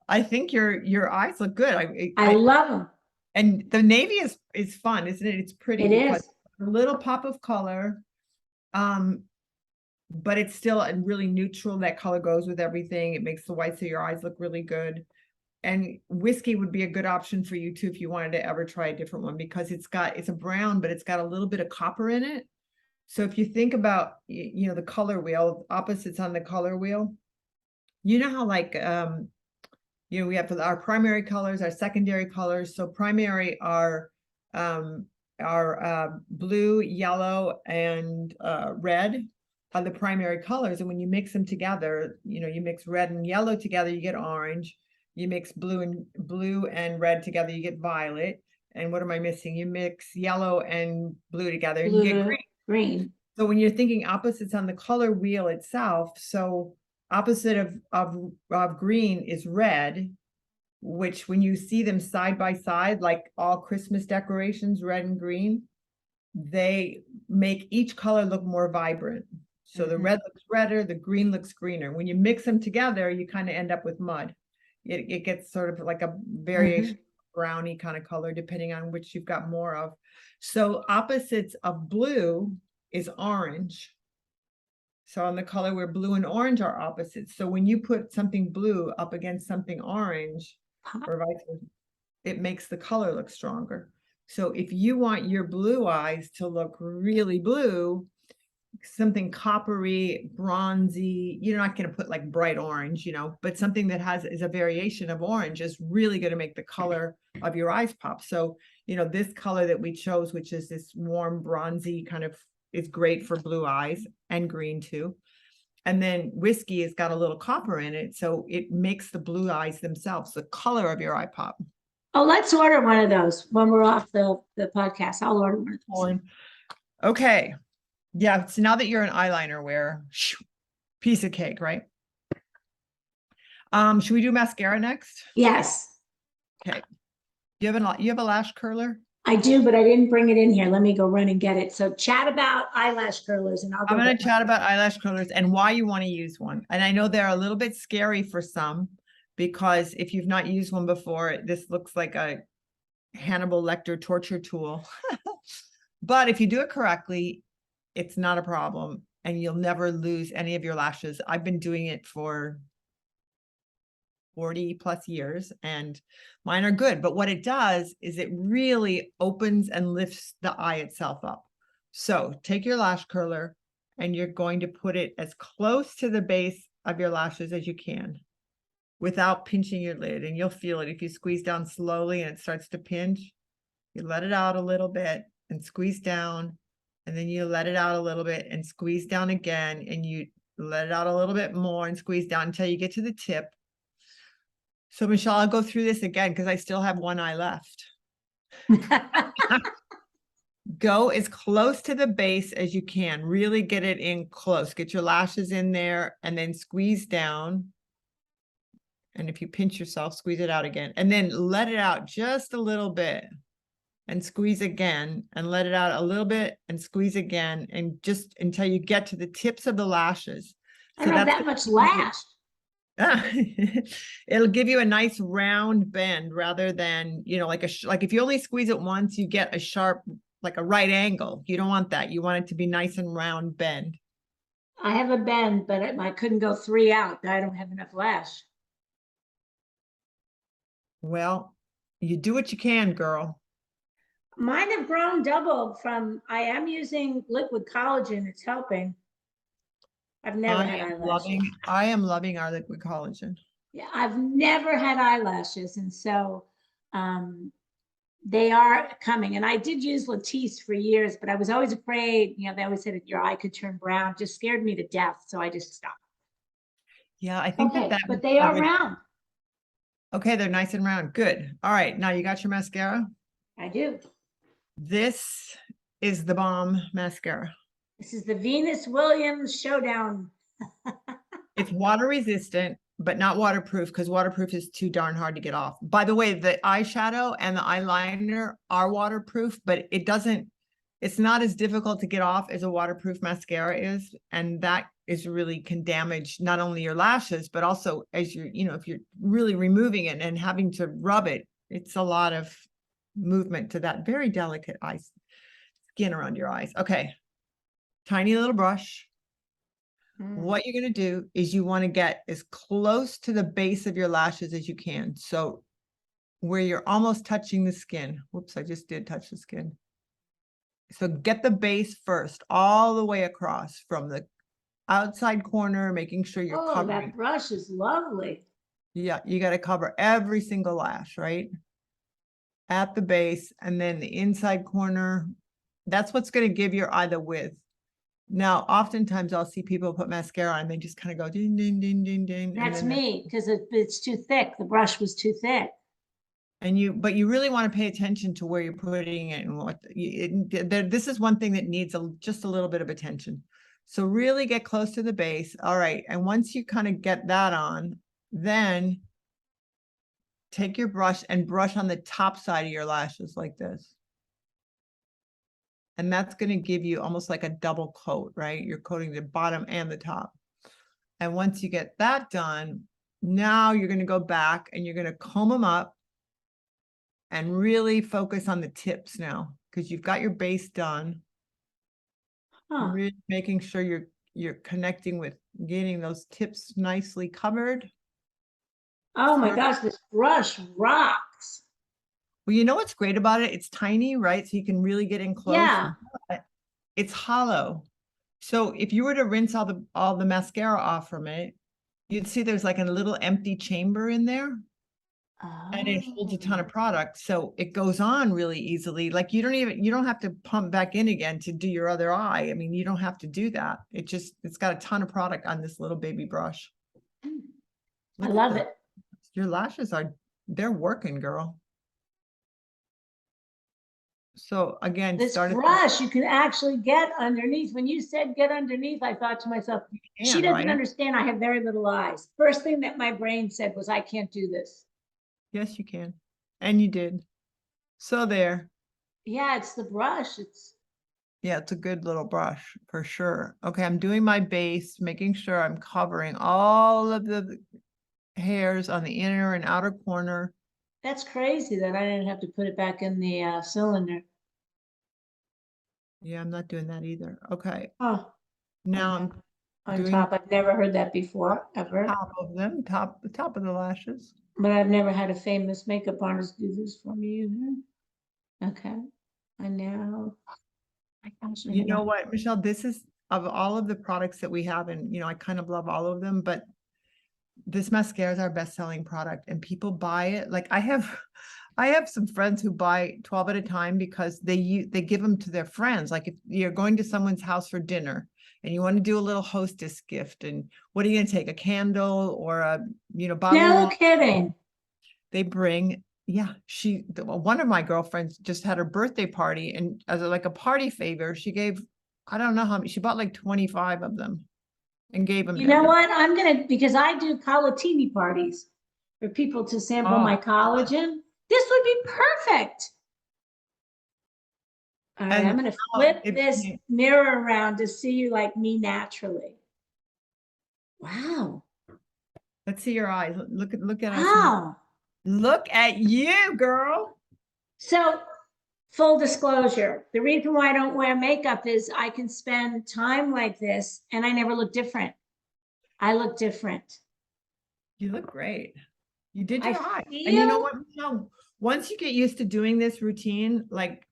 A: I think your eyes look good.
B: I love them.
A: And the navy is fun, isn't it? It's pretty
B: It
A: because
B: is.
A: a little pop of color, but it's still a really neutral. That color goes with everything. It makes the whites of your eyes look really good. And whiskey would be a good option for you too if you wanted to ever try a different one, because it's a brown, but it's got a little bit of copper in it. So if you think about the color wheel, opposites on the color wheel, how like we have our primary colors, our secondary colors. So primary are blue, yellow, and red are the primary colors. And when you mix them together, you mix red and yellow together, you get orange. You mix blue and red together, you get violet. And what am I missing? You mix yellow and blue together, and you get green.
B: Green.
A: So when you're thinking opposites on the color wheel itself, so opposite of green is red, which when you see them side by side, like all Christmas decorations, red and green, they make each color look more vibrant. So the red looks redder, the green looks greener. When you mix them together, you kind of end up with mud. It gets sort of like a variation browny kind of color, depending on which you've got more of. So opposites of blue is orange. So on the color where blue and orange are opposites. So when you put something blue up against something orange, or vice versa, it makes the color look stronger. So if you want your blue eyes to look really blue, something coppery, bronzy, you're not going to put like bright orange, but something that is a variation of orange is really going to make the color of your eyes pop. So, this color that we chose, which is this warm bronzy kind of, is great for blue eyes, and green too. And then whiskey has got a little copper in it, so it makes the blue eyes themselves the color of your eye pop.
B: Oh, let's order one of those when we're off the podcast. I'll order one of those.
A: Okay. Yeah, so now that you're an eyeliner wearer, piece of cake, right? Should we do mascara next?
B: Yes.
A: Okay. You have a lash curler?
B: I do, but I didn't bring it in here. Let me go run and get it. So chat about eyelash curlers, and
A: I'm going to chat about eyelash curlers and why you want to use one. And I know they're a little bit scary for some, because if you've not used one before, this looks like a Hannibal Lecter torture tool. But if you do it correctly, it's not a problem, and you'll never lose any of your lashes. I've been doing it for 40 plus years, and mine are good. But what it does is it really opens and lifts the eye itself up. So take your lash curler, and you're going to put it as close to the base of your lashes as you can without pinching your lid. And you'll feel it if you squeeze down slowly and it starts to pinch. You let it out a little bit and squeeze down. And then you let it out a little bit and squeeze down again, and you let it out a little bit more and squeeze down until you get to the tip. So Michele, I'll go through this again because I still have one eye left. Go as close to the base as you can. Really get it in close. Get your lashes in there and then squeeze down. And if you pinch yourself, squeeze it out again. And then let it out just a little bit. And squeeze again, and let it out a little bit, and squeeze again, and just until you get to the tips of the lashes.
B: I don't have that much lash.
A: It'll give you a nice round bend rather than, like if you only squeeze it once, you get a sharp, like a right angle. You don't want that. You want it to be nice and round bend.
B: I have a bend, but I couldn't go 3 out. I don't have enough lash.
A: Well, you do what you can, girl.
B: Mine have grown double I am using liquid collagen. It's helping. I've never had eyelashes.
A: I am loving our liquid collagen.
B: Yeah, I've never had eyelashes, and so they are coming. And I did use Latisse for years, but I was always afraid, they always said your eye could turn brown, just scared me to death. So I just stopped.
A: Yeah, I think
B: Okay,
A: that
B: but they are
A: would,
B: round.
A: okay, they're nice and round. Good. All right, now you got your mascara.
B: I do.
A: This is the Bomb mascara.
B: This is the Venus Williams Showdown.
A: It's water resistant, but not waterproof, because waterproof is too darn hard to get off. By the way, the eyeshadow and the eyeliner are waterproof, but it's not as difficult to get off as a waterproof mascara is. And that is really can damage not only your lashes, but also as if you're really removing it and having to rub it, it's a lot of movement to that very delicate skin around your eyes. Okay. Tiny little brush. What you're going to do is you want to get as close to the base of your lashes as you can. So where you're almost touching the skin. Whoops, I just did touch the skin. So get the base first, all the way across from the outside corner, making sure you're covering.
B: That brush is lovely.
A: Yeah, you got to cover every single lash, right? At the base, and then the inside corner. That's what's going to give your eye the width. Now, oftentimes I'll see people put mascara on and they just kind of go ding, ding, ding, ding, ding.
B: That's me, because it's too thick. The brush was too thick.
A: But you really want to pay attention to where you're putting it and what this is one thing that needs just a little bit of attention. So really get close to the base. All right. And once you kind of get that on, then take your brush and brush on the top side of your lashes like this. And that's going to give you almost like a double coat, right? You're coating the bottom and the top. And once you get that done, now you're going to go back and you're going to comb them up and really focus on the tips now, because you've got your base done. Really making sure you're connecting with getting those tips nicely covered.
B: Oh my gosh, this brush rocks.
A: Well, you know what's great about it? It's tiny, right? So you can really get in close.
B: Yeah.
A: It's hollow. So if you were to rinse all the mascara off from it, you'd see there's like a little empty chamber in there. And it holds a ton of product. So it goes on really easily. Like you don't have to pump back in again to do your other eye. I mean, you don't have to do that. It's got a ton of product on this little baby brush.
B: I love it.
A: Your lashes they're working, girl. So again,
B: this brush you can actually get underneath. When you said get underneath, I thought to myself, she doesn't understand I have very little eyes. First thing that my brain said was, I can't do this.
A: Yes, you can. And you did. So there.
B: Yeah, it's the brush.
A: Yeah, it's a good little brush for sure. Okay, I'm doing my base, making sure I'm covering all of the hairs on the inner and outer corner.
B: That's crazy that I didn't have to put it back in the cylinder.
A: Yeah, I'm not doing that either. Okay.
B: Oh.
A: Now
B: I'm on top. I've never heard that before, ever.
A: Top of them, the top of the lashes.
B: But I've never had a famous makeup artist do this for me either. Okay. And now,
A: you know what, Michelle, this is of all of the products that we have, and I kind of love all of them, but this mascara is our best-selling product, and people buy it. Like I have some friends who buy 12 at a time because they give them to their friends. Like if you're going to someone's house for dinner and you want to do a little hostess gift, and what are you going to take? A candle or a bottle?
B: No kidding.
A: They bring. Yeah, one of my girlfriends just had her birthday party, and as like a party favor, she gave, I don't know how many, she bought like 25 of them and gave them.
B: You know what? Because I do collarini parties for people to sample my collagen. This would be perfect. All right, I'm going to flip this mirror around to see you like me naturally. Wow.
A: Let's see your eyes. Look at us.
B: Wow.
A: Look at you, girl.
B: So, full disclosure, the reason why I don't wear makeup is I can spend time like this and I never look different. I look different.
A: You look great. You did your eyes. And
B: you
A: know what, Michelle? Once you get used to doing this routine, like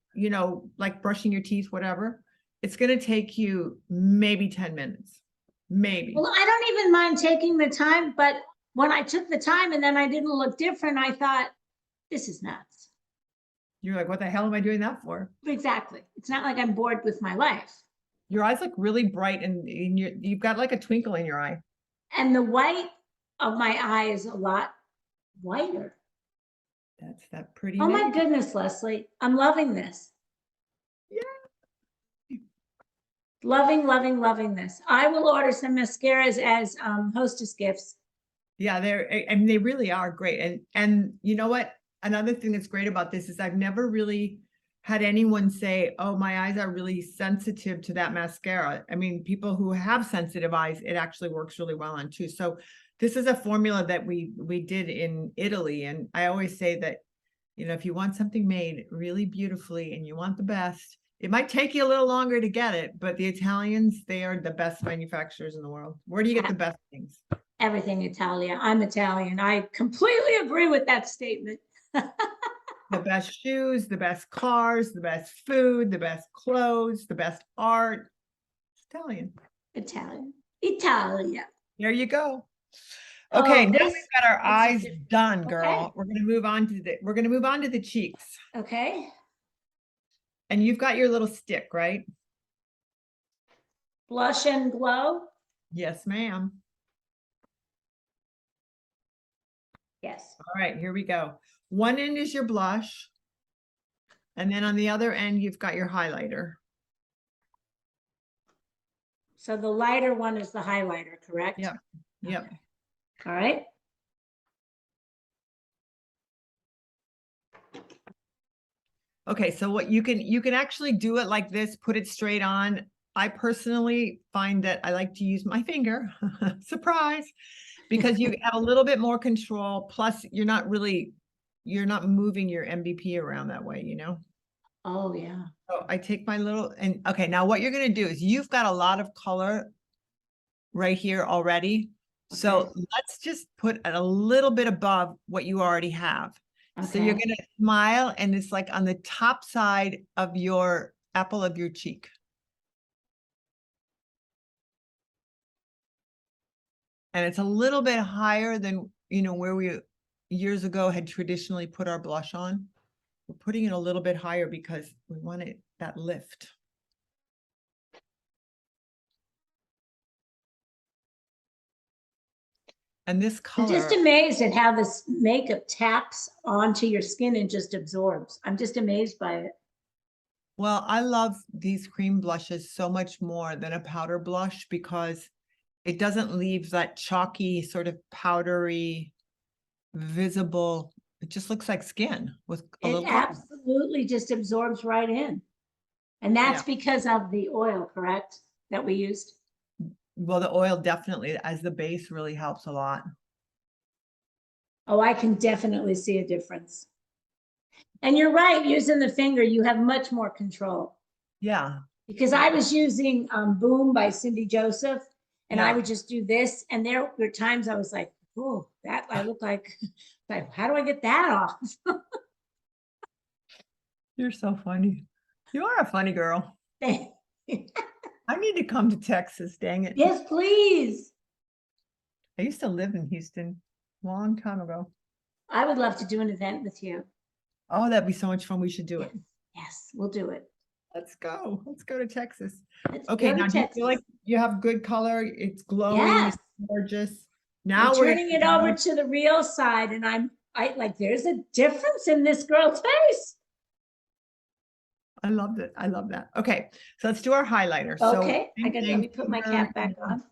A: brushing your teeth, whatever, it's going to take you maybe 10 minutes. Maybe.
B: Well, I don't even mind taking the time, but when I took the time and then I didn't look different, I thought, this is nuts.
A: You're like, what the hell am I doing that for?
B: Exactly. It's not like I'm bored with my life.
A: Your eyes look really bright and you've got like a twinkle in your eye.
B: And the white of my eye is a lot whiter.
A: That's that pretty.
B: Oh my
A: makeup.
B: goodness, Leslie. I'm loving this.
A: Yeah.
B: Loving, loving, loving this. I will order some mascaras as hostess gifts.
A: Yeah, I mean, they really are great. And you know what? Another thing that's great about this is I've never really had anyone say, oh, my eyes are really sensitive to that mascara. I mean, people who have sensitive eyes, it actually works really well on too. So this is a formula that we did in Italy. And I always say that, you know, if you want something made really beautifully and you want the best, it might take you a little longer to get it, but the Italians, they are the best manufacturers in the world. Where do you get the best things?
B: Everything Italia. I'm Italian. I completely agree with that statement.
A: The best shoes, the best cars, the best food, the best clothes, the best art. It's Italian.
B: Italian. Italia.
A: There you go. Okay,
B: Oh,
A: now
B: this-
A: we've got our eyes done, girl.
B: Okay.
A: We're gonna move on to the cheeks.
B: Okay.
A: And you've got your little stick, right?
B: Blush and glow.
A: Yes, ma'am.
B: Yes.
A: All right, here we go. One end is your blush. And then on the other end, you've got your highlighter.
B: So the lighter one is the highlighter, correct?
A: Yep. Yep.
B: Okay. All right.
A: Okay, so what you can actually do it like this, put it straight on. I personally find that I like to use my finger, surprise, because you have a little bit more control. Plus, you're not moving your MVP around that way, you know?
B: Oh, yeah.
A: So I take my little, and okay, now what you're gonna do is you've got a lot of color right here already. So
B: Okay.
A: let's just put it a little bit above what you already have. So you're
B: Okay.
A: gonna smile and it's like on the top side of your apple of your cheek. And it's a little bit higher than, you know, where we years ago had traditionally put our blush on. We're putting it a little bit higher because we want it that lift. And this
B: I'm just
A: color,
B: amazed at how this makeup taps onto your skin and just absorbs. I'm just amazed by it.
A: well, I love these cream blushes so much more than a powder blush because it doesn't leave that chalky sort of powdery visible. It just looks like skin with a
B: It
A: little color.
B: absolutely just absorbs right in. And that's because of the oil, correct? That we used.
A: Well, the oil definitely as the base really helps a lot.
B: Oh, I can definitely see a difference. And you're right, using the finger, you have much more control.
A: Yeah.
B: Because I was using Boom by Cindy Joseph, and I
A: Yeah.
B: would just do this. And there were times I was like, oh, that I look like how do I get that off?
A: You're so funny. You are a funny girl.
B: Yes,
A: I need to come to Texas, dang it.
B: please.
A: I used to live in Houston a long time ago.
B: I would love to do an event with you.
A: Oh, that'd be so much fun. We should do it.
B: Yes, we'll do it.
A: Let's go. Let's go to Texas.
B: Let's
A: Okay,
B: go to
A: now do you
B: Texas.
A: feel like you have good color? It's glowing,
B: Yes.
A: it's gorgeous. Now
B: I'm
A: we're
B: turning it over to the real side, and I like there's a difference in this girl's face.
A: I loved it. I love that. Okay, so let's do our highlighter.
B: Okay,
A: So
B: let me put my cap back on.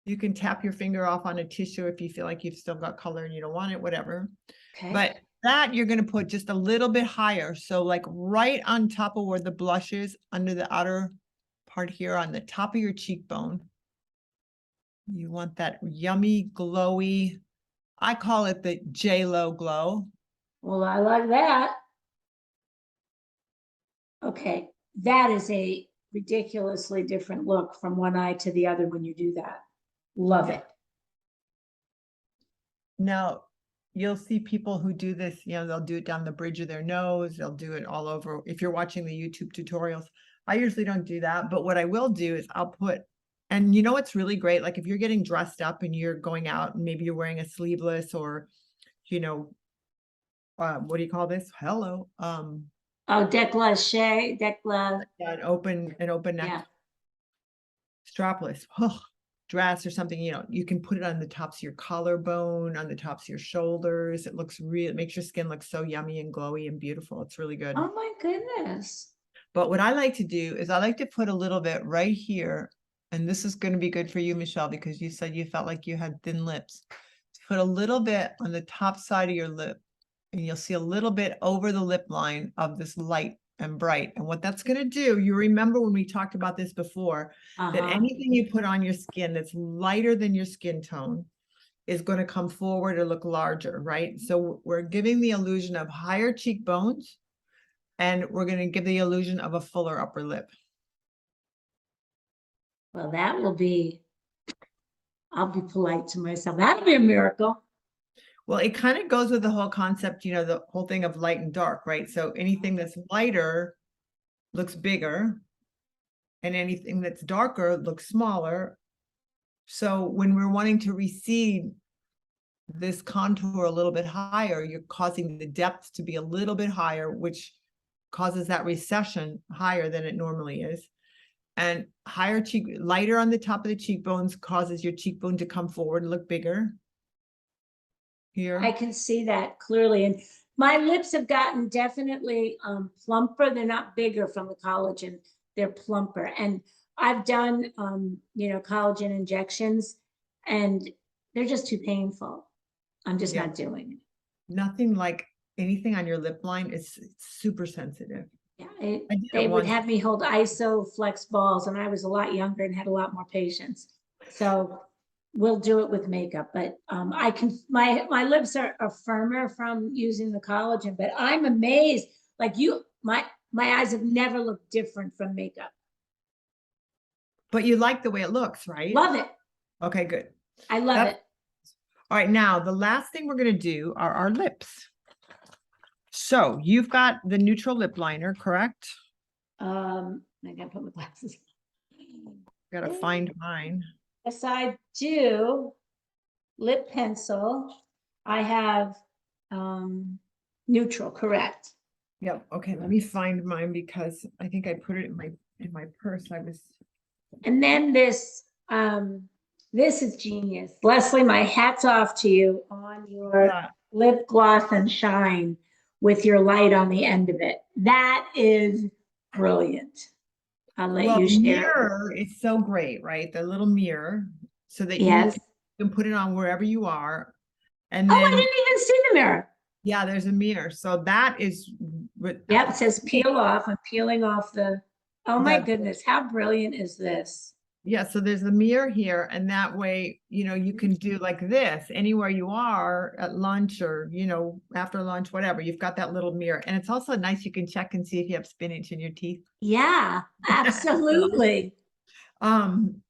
A: You can tap your finger off on a tissue if you feel like you've still got color and you don't want it, whatever.
B: Okay.
A: But that you're going to put just a little bit higher. So like right on top of where the blush is, under the outer part here on the top of your cheekbone. You want that yummy, glowy, I call it the J-Lo glow.
B: Well, I like that. Okay, that is a ridiculously different look from one eye to the other when you do that. Love it.
A: Now, you'll see people who do this, you know, they'll do it down the bridge of their nose. They'll do it all over. If you're watching the YouTube tutorials, I usually don't do that. But what I will do is I'll put And you know what's really great? Like if you're getting dressed up and you're going out and maybe you're wearing a sleeveless or, you know, what do you call this? Hello.
B: Oh, décolleté,
A: Yeah, an open neck
B: yeah.
A: strapless dress or something, you can put it on the tops of your collarbone, on the tops of your shoulders. It looks real, it makes your skin look so yummy and glowy and beautiful. It's really good.
B: Oh my goodness.
A: But what I like to do is I like to put a little bit right here, and this is going to be good for you, Michele, because you said you felt like you had thin lips. Put a little bit on the top side of your lip, and you'll see a little bit over the lip line of this light and bright. And what that's going to do, you remember when we talked about this before, that anything you put on your skin that's lighter than your skin tone is going to come forward or look larger, right? So we're giving the illusion of higher cheekbones, and we're going to give the illusion of a fuller upper lip.
B: Well, that will be, I'll be polite to myself. That'll be a miracle.
A: Well, it kind of goes with the whole concept, the whole thing of light and dark, right? So anything that's lighter looks bigger, and anything that's darker looks smaller. So when we're wanting to recede this contour a little bit higher, you're causing the depth to be a little bit higher, which causes that recession higher than it normally is. And lighter on the top of the cheekbones causes your cheekbone to come forward and look bigger. Here.
B: I can see that clearly. And my lips have gotten definitely plumper. They're not bigger from the collagen. They're plumper. And I've done, collagen injections, and they're just too painful. I'm just not doing it.
A: Nothing like anything on your lip line is super sensitive.
B: Yeah, they would have me hold iso flex balls, and I was a lot younger and had a lot more patience. So we'll do it with makeup, but I can, my lips are firmer from using the collagen, but I'm amazed. Like my eyes have never looked different from makeup.
A: But you like the way it looks, right?
B: Love it.
A: Okay, good.
B: I love it.
A: All right, now the last thing we're going to do are our lips. So you've got the neutral lip liner, correct?
B: I gotta put my glasses
A: on. Gotta find mine.
B: Yes, I do. Lip pencil. I have neutral, correct.
A: Yep. Okay, let me find mine because I think I put it in my purse.
B: And then this is genius. Leslie, my hat's off to you on your lip gloss and shine with your light on the end of it. That is brilliant. I'll let you share.
A: Mirror is so great, right? The little mirror, so that you can put it on wherever you are. And then,
B: I didn't even see the mirror.
A: Yeah, there's a mirror. So that is.
B: Yep, it says peel off. I'm peeling off the. Oh my goodness, how brilliant is this?
A: Yeah, so there's a mirror here, and that way, you can do like this anywhere you are at lunch or, after lunch, whatever. You've got that little mirror. And it's also nice. You can check and see if you have spinach in your teeth.
B: Yeah, absolutely.
A: And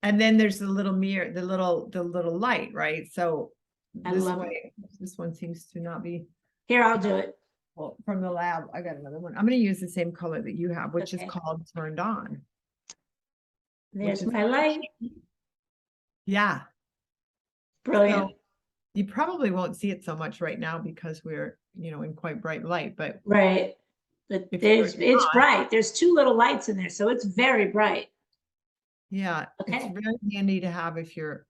A: then there's the little mirror, the little light, right? So this one seems to not be.
B: Here, I'll do it.
A: Well, from the lab, I got another one. I'm going to use the same color that you have, which is called Turned On.
B: There's my light.
A: Yeah.
B: Brilliant.
A: So you probably won't see it so much right now because we're, in quite bright light, but.
B: Right. But it's bright. There's two little lights in there, so it's very bright.
A: Yeah. It's really handy to have if you're,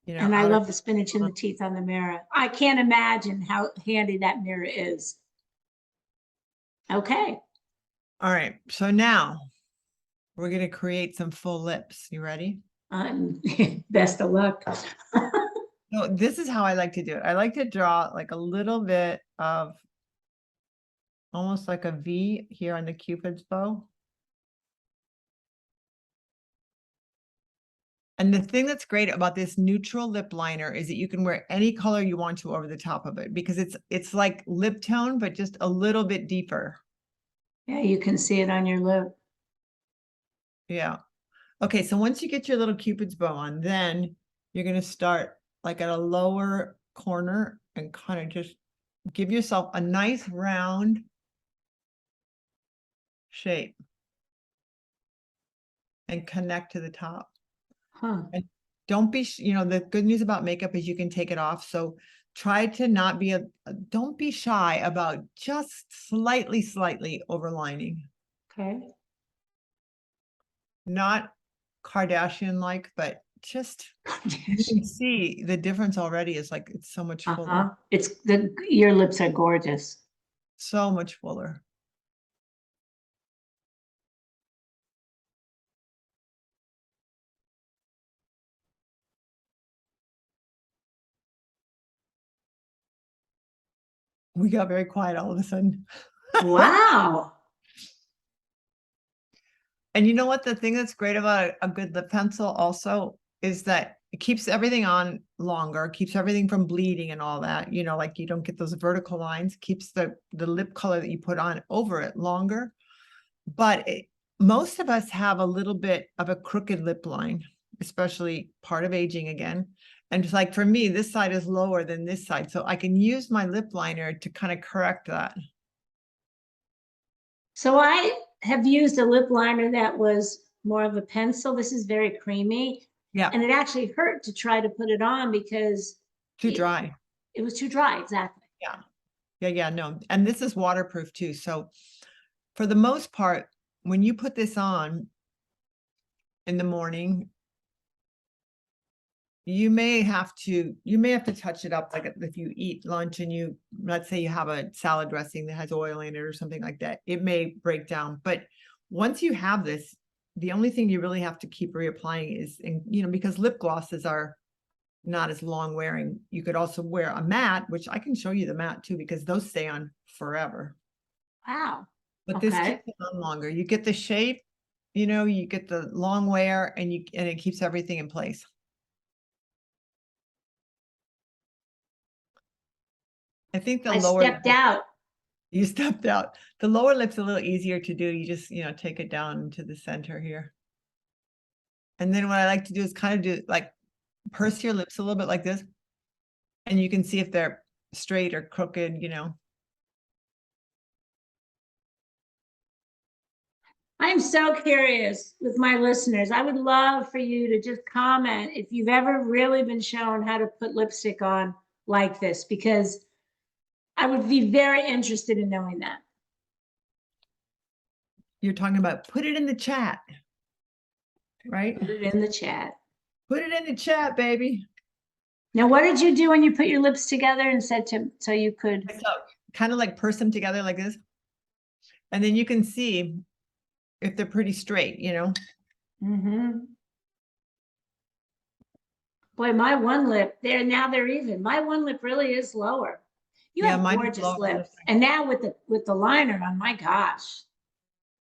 B: and I love the spinach in the teeth on the mirror. I can't imagine how handy that mirror is. Okay.
A: All right. So now we're going to create some full lips. You ready?
B: Best of luck.
A: So this is how I like to do it. I like to draw like a little bit of almost like a V here on the Cupid's bow. And the thing that's great about this neutral lip liner is that you can wear any color you want to over the top of it because it's like lip tone, but just a little bit deeper.
B: Yeah, you can see it on your lip.
A: Yeah. Okay, so once you get your little Cupid's bow on, then you're going to start like at a lower corner and kind of just give yourself a nice round shape and connect to the top.
B: Huh.
A: And don't be, the good news about makeup is you can take it off. So try to not be don't be shy about just slightly overlining.
B: Okay.
A: Not Kardashian-like, but just you can see the difference already is like, it's so much fuller,
B: Your lips are gorgeous.
A: so much fuller. We got very quiet all of a sudden.
B: Wow.
A: And you know what? The thing that's great about a good lip pencil also is that it keeps everything on longer, keeps everything from bleeding and all that, like you don't get those vertical lines, keeps the lip color that you put on over it longer. But most of us have a little bit of a crooked lip line, especially part of aging again. And just like for me, this side is lower than this side. So I can use my lip liner to kind of correct that.
B: So I have used a lip liner that was more of a pencil. This is very creamy.
A: Yeah.
B: And it actually hurt to try to put it on because
A: Too dry.
B: It was too dry. Exactly.
A: Yeah, no. And this is waterproof too. So for the most part, when you put this on in the morning, you may have to touch it up, like if you eat lunch and let's say you have a salad dressing that has oil in it or something like that, it may break down. But once you have this, the only thing you really have to keep reapplying is, because lip glosses are not as long wearing. You could also wear a matte, which I can show you the matte too, because those stay on forever.
B: Wow.
A: But this keeps it on longer. You get the shape, you get the long wear, and it keeps everything in place. I think the lower
B: stepped out.
A: You stepped out. The lower lip's a little easier to do. You just, take it down into the center here. And then what I like to do is kind of do like purse your lips a little bit like this. And you can see if they're straight or crooked,
B: I'm so curious with my listeners. I would love for you to just comment if you've ever really been shown how to put lipstick on like this, because I would be very interested in knowing that.
A: You're talking about put it in the chat, right?
B: Put it in the chat.
A: Put it in the chat, baby.
B: Now, what did you do when you put your lips together and said so you could?
A: So kind of like purse them together like this. And then you can see if they're pretty straight,
B: Mm-hmm. Boy, my one lip, they're even. My one lip really is lower. You have gorgeous lips. And now with the liner on, my gosh.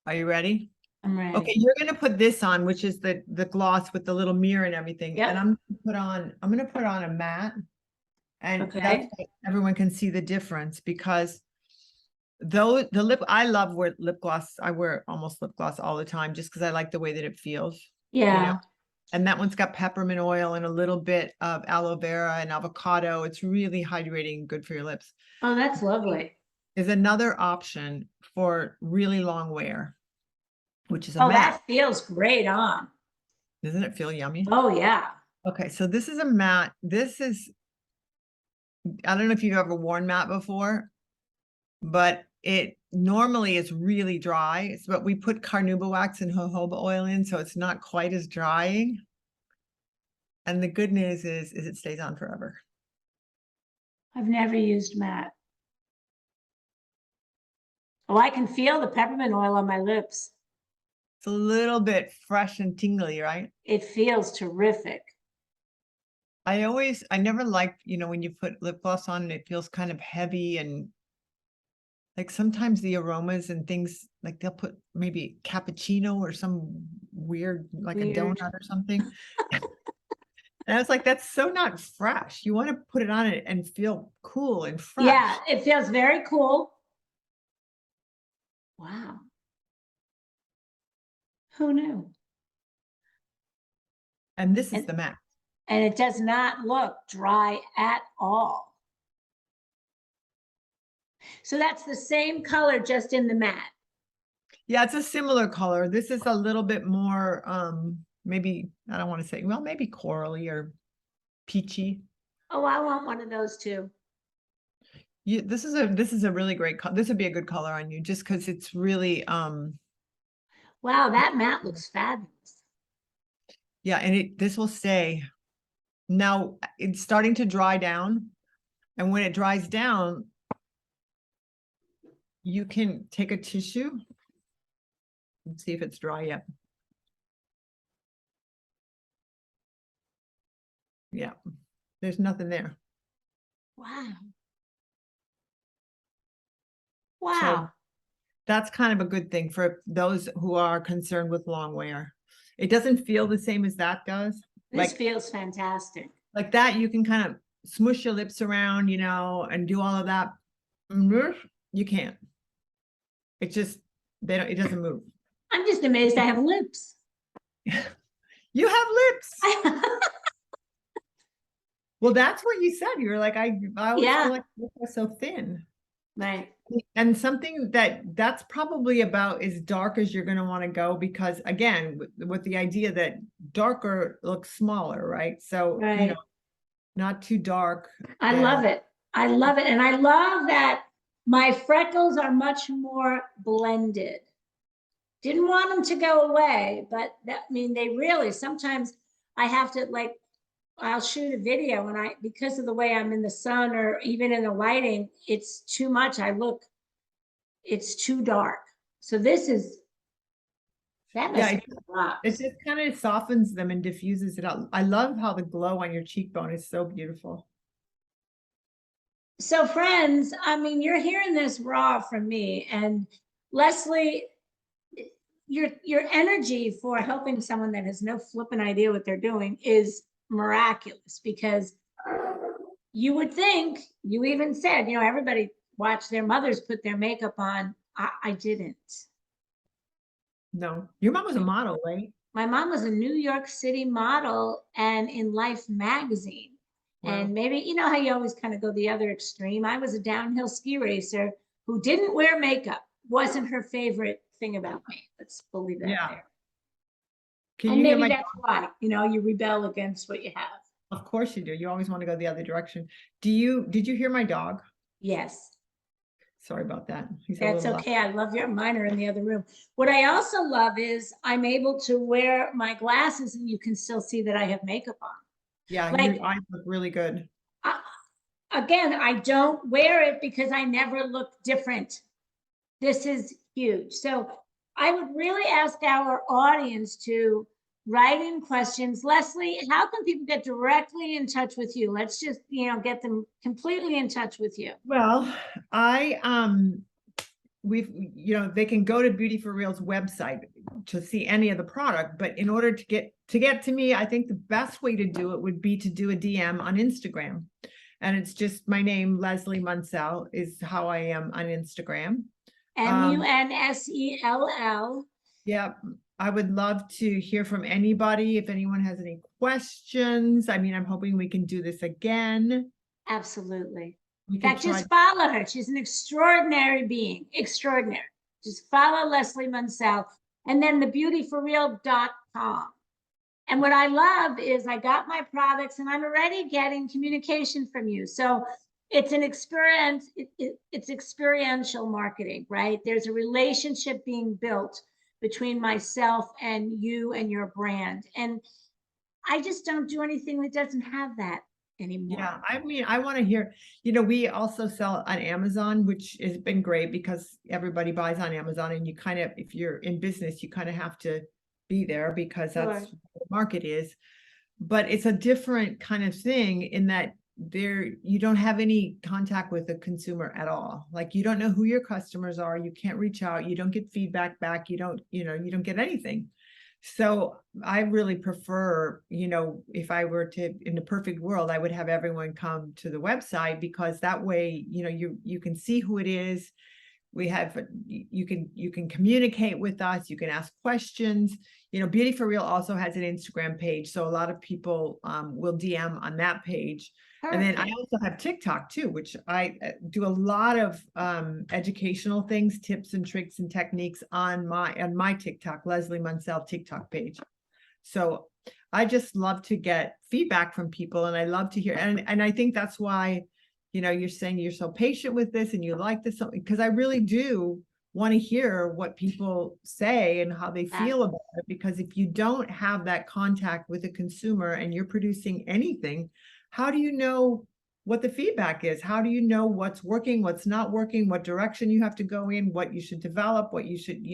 A: Are you ready?
B: I'm ready.
A: Okay, you're gonna put this on, which is the gloss with the little mirror and everything.
B: Yep.
A: And I'm gonna put on a matte, and that's everyone can see the difference, because though I love wear lip gloss. I wear almost lip gloss all the time just because I like the way that it feels.
B: Yeah.
A: And that one's got peppermint oil and a little bit of aloe vera and avocado. It's really hydrating, good for your lips.
B: Oh, that's lovely.
A: Is another option for really long wear, which is a matte.
B: That feels great on.
A: Doesn't it feel yummy?
B: Oh, yeah.
A: Okay, so this is a matte. I don't know if you've ever worn matte before, but it normally is really dry. But we put carnauba wax and jojoba oil in, so it's not quite as drying. And the good news is it stays on forever.
B: I've never used matte. Oh, I can feel the peppermint oil on my lips.
A: It's a little bit fresh and tingly, right?
B: It feels terrific.
A: I never liked, when you put lip gloss on and it feels kind of heavy, and like sometimes the aromas and things, like they'll put maybe cappuccino or some weird, like a donut or something. And I was like, that's so not fresh. You want to put it on it and feel cool and fresh.
B: Yeah, it feels very cool. Wow. Who knew?
A: And this is the matte.
B: And it does not look dry at all. So that's the same color, just in the matte.
A: Yeah, it's a similar color. This is a little bit more maybe, I don't want to say, well, maybe corally or peachy.
B: Oh, I want one of those too.
A: This is a really great color. This would be a good color on you just because it's really,
B: Wow, that mat looks fabulous.
A: yeah, and this will stay. Now it's starting to dry down. And when it dries down, you can take a tissue and see if it's dry yet. Yeah, there's nothing there.
B: Wow.
A: So
B: Wow.
A: that's kind of a good thing for those who are concerned with long wear. It doesn't feel the same as that does.
B: This feels fantastic.
A: Like that, you can kind of smush your lips around, and do all of that. You can't. It just, it doesn't move.
B: I'm just amazed I have lips.
A: You have lips. Well, that's what you said. You were like, I always feel like lips are so thin.
B: Right.
A: And something that's probably about as dark as you're going to want to go, because again, with the idea that darker looks smaller, right? So,
B: Right.
A: not too dark.
B: I love it. I love it. And I love that my freckles are much more blended. Didn't want them to go away, but they really, sometimes I have to, like, I'll shoot a video and because of the way I'm in the sun or even in the lighting, it's too much. It's too dark. So this is, that must be
A: it just kind of softens them and diffuses it out. I love how the glow on your cheekbone is so beautiful.
B: So friends, you're hearing this raw from me, and Leslie, your energy for helping someone that has no flipping idea what they're doing is miraculous, because you would think, you even said, everybody watched their mothers put their makeup on. I didn't.
A: No, your mom was a model, right?
B: My mom was a New York City model and in Life magazine. Wow. And maybe, how you always kind of go the other extreme. I was a downhill ski racer who didn't wear makeup. Wasn't her favorite thing about me. Let's believe that there. And maybe that's why, you rebel against what you have.
A: Of course you do. You always want to go the other direction. Did you hear my dog?
B: Yes.
A: Sorry about that.
B: That's okay. I love mine are in the other room. What I also love is I'm able to wear my glasses and you can still see that I have makeup on.
A: Yeah, your eyes look really good.
B: Again, I don't wear it because I never look different. This is huge. So I would really ask our audience to write in questions. Leslie, how can people get directly in touch with you? Let's just, get them completely in touch with you.
A: Well, they can go to Beauty for Real's website to see any of the product, but in order to get to me, I think the best way to do it would be to do a DM on Instagram. And it's just my name, Leslie Munsell, is how I am on Instagram.
B: Munsell.
A: Yeah, I would love to hear from anybody. If anyone has any questions, I'm hoping we can do this again.
B: Absolutely. In fact, just follow her. She's an extraordinary being. Extraordinary. Just follow Leslie Munsell, and then thebeautyforreal.com. And what I love is I got my products and I'm already getting communication from you. So it's an experience. It's experiential marketing, right? There's a relationship being built between myself and you and your brand. And I just don't do anything that doesn't have that anymore.
A: Yeah, I want to hear, we also sell on Amazon, which has been great because everybody buys on Amazon, and you kind of, if you're in business, you kind of have to be there because that's what the market is. But it's a different kind of thing in that you don't have any contact with the consumer at all. Like, you don't know who your customers are, you can't reach out, you don't get feedback back, you don't get anything. So I really prefer, if I were to, in the perfect world, I would have everyone come to the website, because that way, you can see who it is. You can communicate with us, you can ask questions. Beauty for Real also has an Instagram page, so a lot of people will DM on that page. Perfect. And then I also have TikTok too, which I do a lot of educational things, tips and tricks and techniques on my TikTok, Leslie Munsell TikTok page. So I just love to get feedback from people, and I love to hear, and I think that's why, you're saying you're so patient with this and you like this, because I really do want to hear what people say and how they feel about it. Because if you don't have that contact with a consumer and you're producing anything, how do you know what the feedback is? How do you know what's working, what's not working, what direction you have to go in, what you should develop, what you should,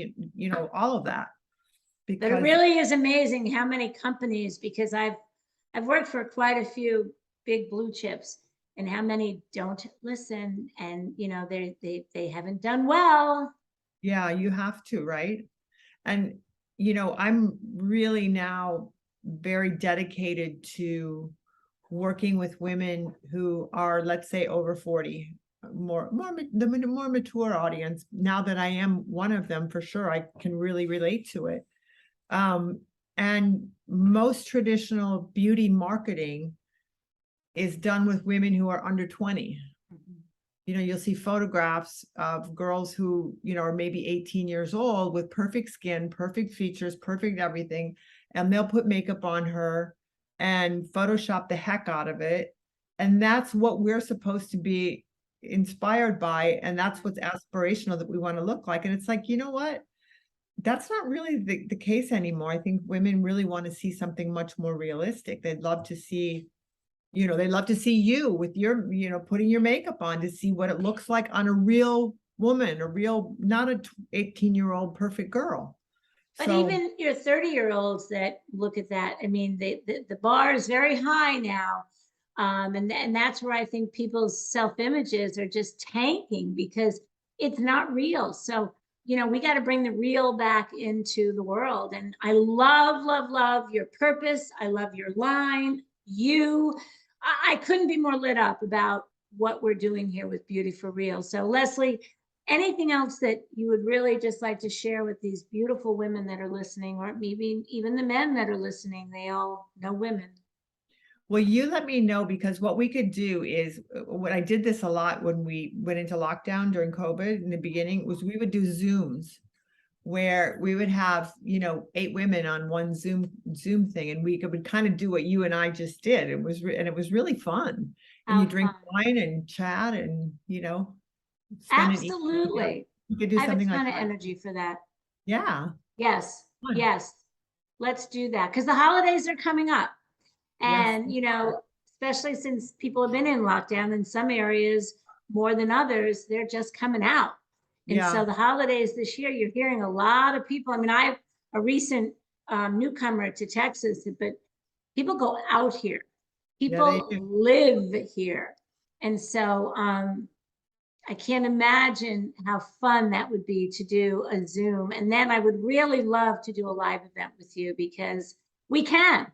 A: all of that.
B: But it really is amazing how many companies, because I've worked for quite a few big blue chips, and how many don't listen, and they haven't done well.
A: Yeah, you have to, right? And I'm really now very dedicated to working with women who are, let's say, over 40, the more mature audience. Now that I am one of them, for sure, I can really relate to it. And most traditional beauty marketing is done with women who are under 20. You'll see photographs of girls who, are maybe 18 years old with perfect skin, perfect features, perfect everything. And they'll put makeup on her and Photoshop the heck out of it. And that's what we're supposed to be inspired by. And that's what's aspirational that we want to look like. And it's like, you know what? That's not really the case anymore. I think women really want to see something much more realistic. They'd love to see, they love to see you with your, putting your makeup on to see what it looks like on a real woman, not a 18-year-old perfect girl.
B: But even your 30-year-olds that look at that, I mean, the bar is very high now. And that's where I think people's self-images are just tanking, because it's not real. So, we got to bring the real back into the world. And I love, love, love your purpose. I love your line. I couldn't be more lit up about what we're doing here with Beauty for Real. So Leslie, anything else that you would really just like to share with these beautiful women that are listening, or maybe even the men that are listening? They all know women.
A: Well, you let me know, because what we could do is, what I did this a lot when we went into lockdown during COVID in the beginning, was we would do Zooms where we would have, 8 women on one Zoom thing, and we would kind of do what you and I just did. It was really fun. And you drink wine and chat and, spend
B: absolutely.
A: You could do something like that.
B: I have a ton of energy for that.
A: Yeah.
B: Yes. Fun. Yes. Let's do that, because the holidays are coming up. And, especially since people have been in lockdown in some areas more than others, they're just coming out. And so the holidays this year, you're hearing a lot of people. I mean, I have a recent newcomer to Texas, but people go out here. People live here. And so I can't imagine how fun that would be to do a Zoom. And then I would really love to do a live event with you, because we can.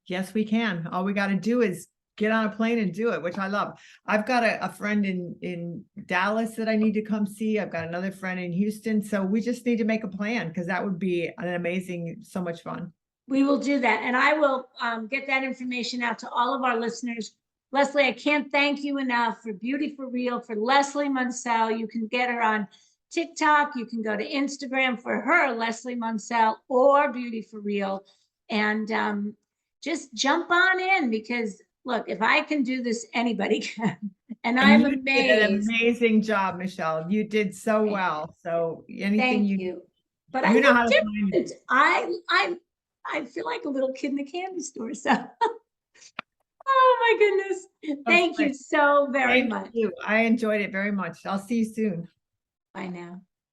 A: Yes, we can. All we got to do is get on a plane and do it, which I love. I've got a friend in Dallas that I need to come see. I've got another friend in Houston. So we just need to make a plan, because that would be an amazing, so much fun.
B: We will do that. And I will get that information out to all of our listeners. Leslie, I can't thank you enough for Beauty for Real, for Leslie Munsell. You can get her on TikTok. You can go to Instagram for her, Leslie Munsell, or Beauty for Real. And just jump on in, because look, if I can do this, anybody can. And I'm amazed. You did
A: an amazing job, Michele. You did so well. So anything
B: you. But I know how to find it. I feel like a little kid in the candy store. So, oh my goodness. Thank you so very much.
A: I enjoyed it very much. I'll see you soon.
B: Bye now.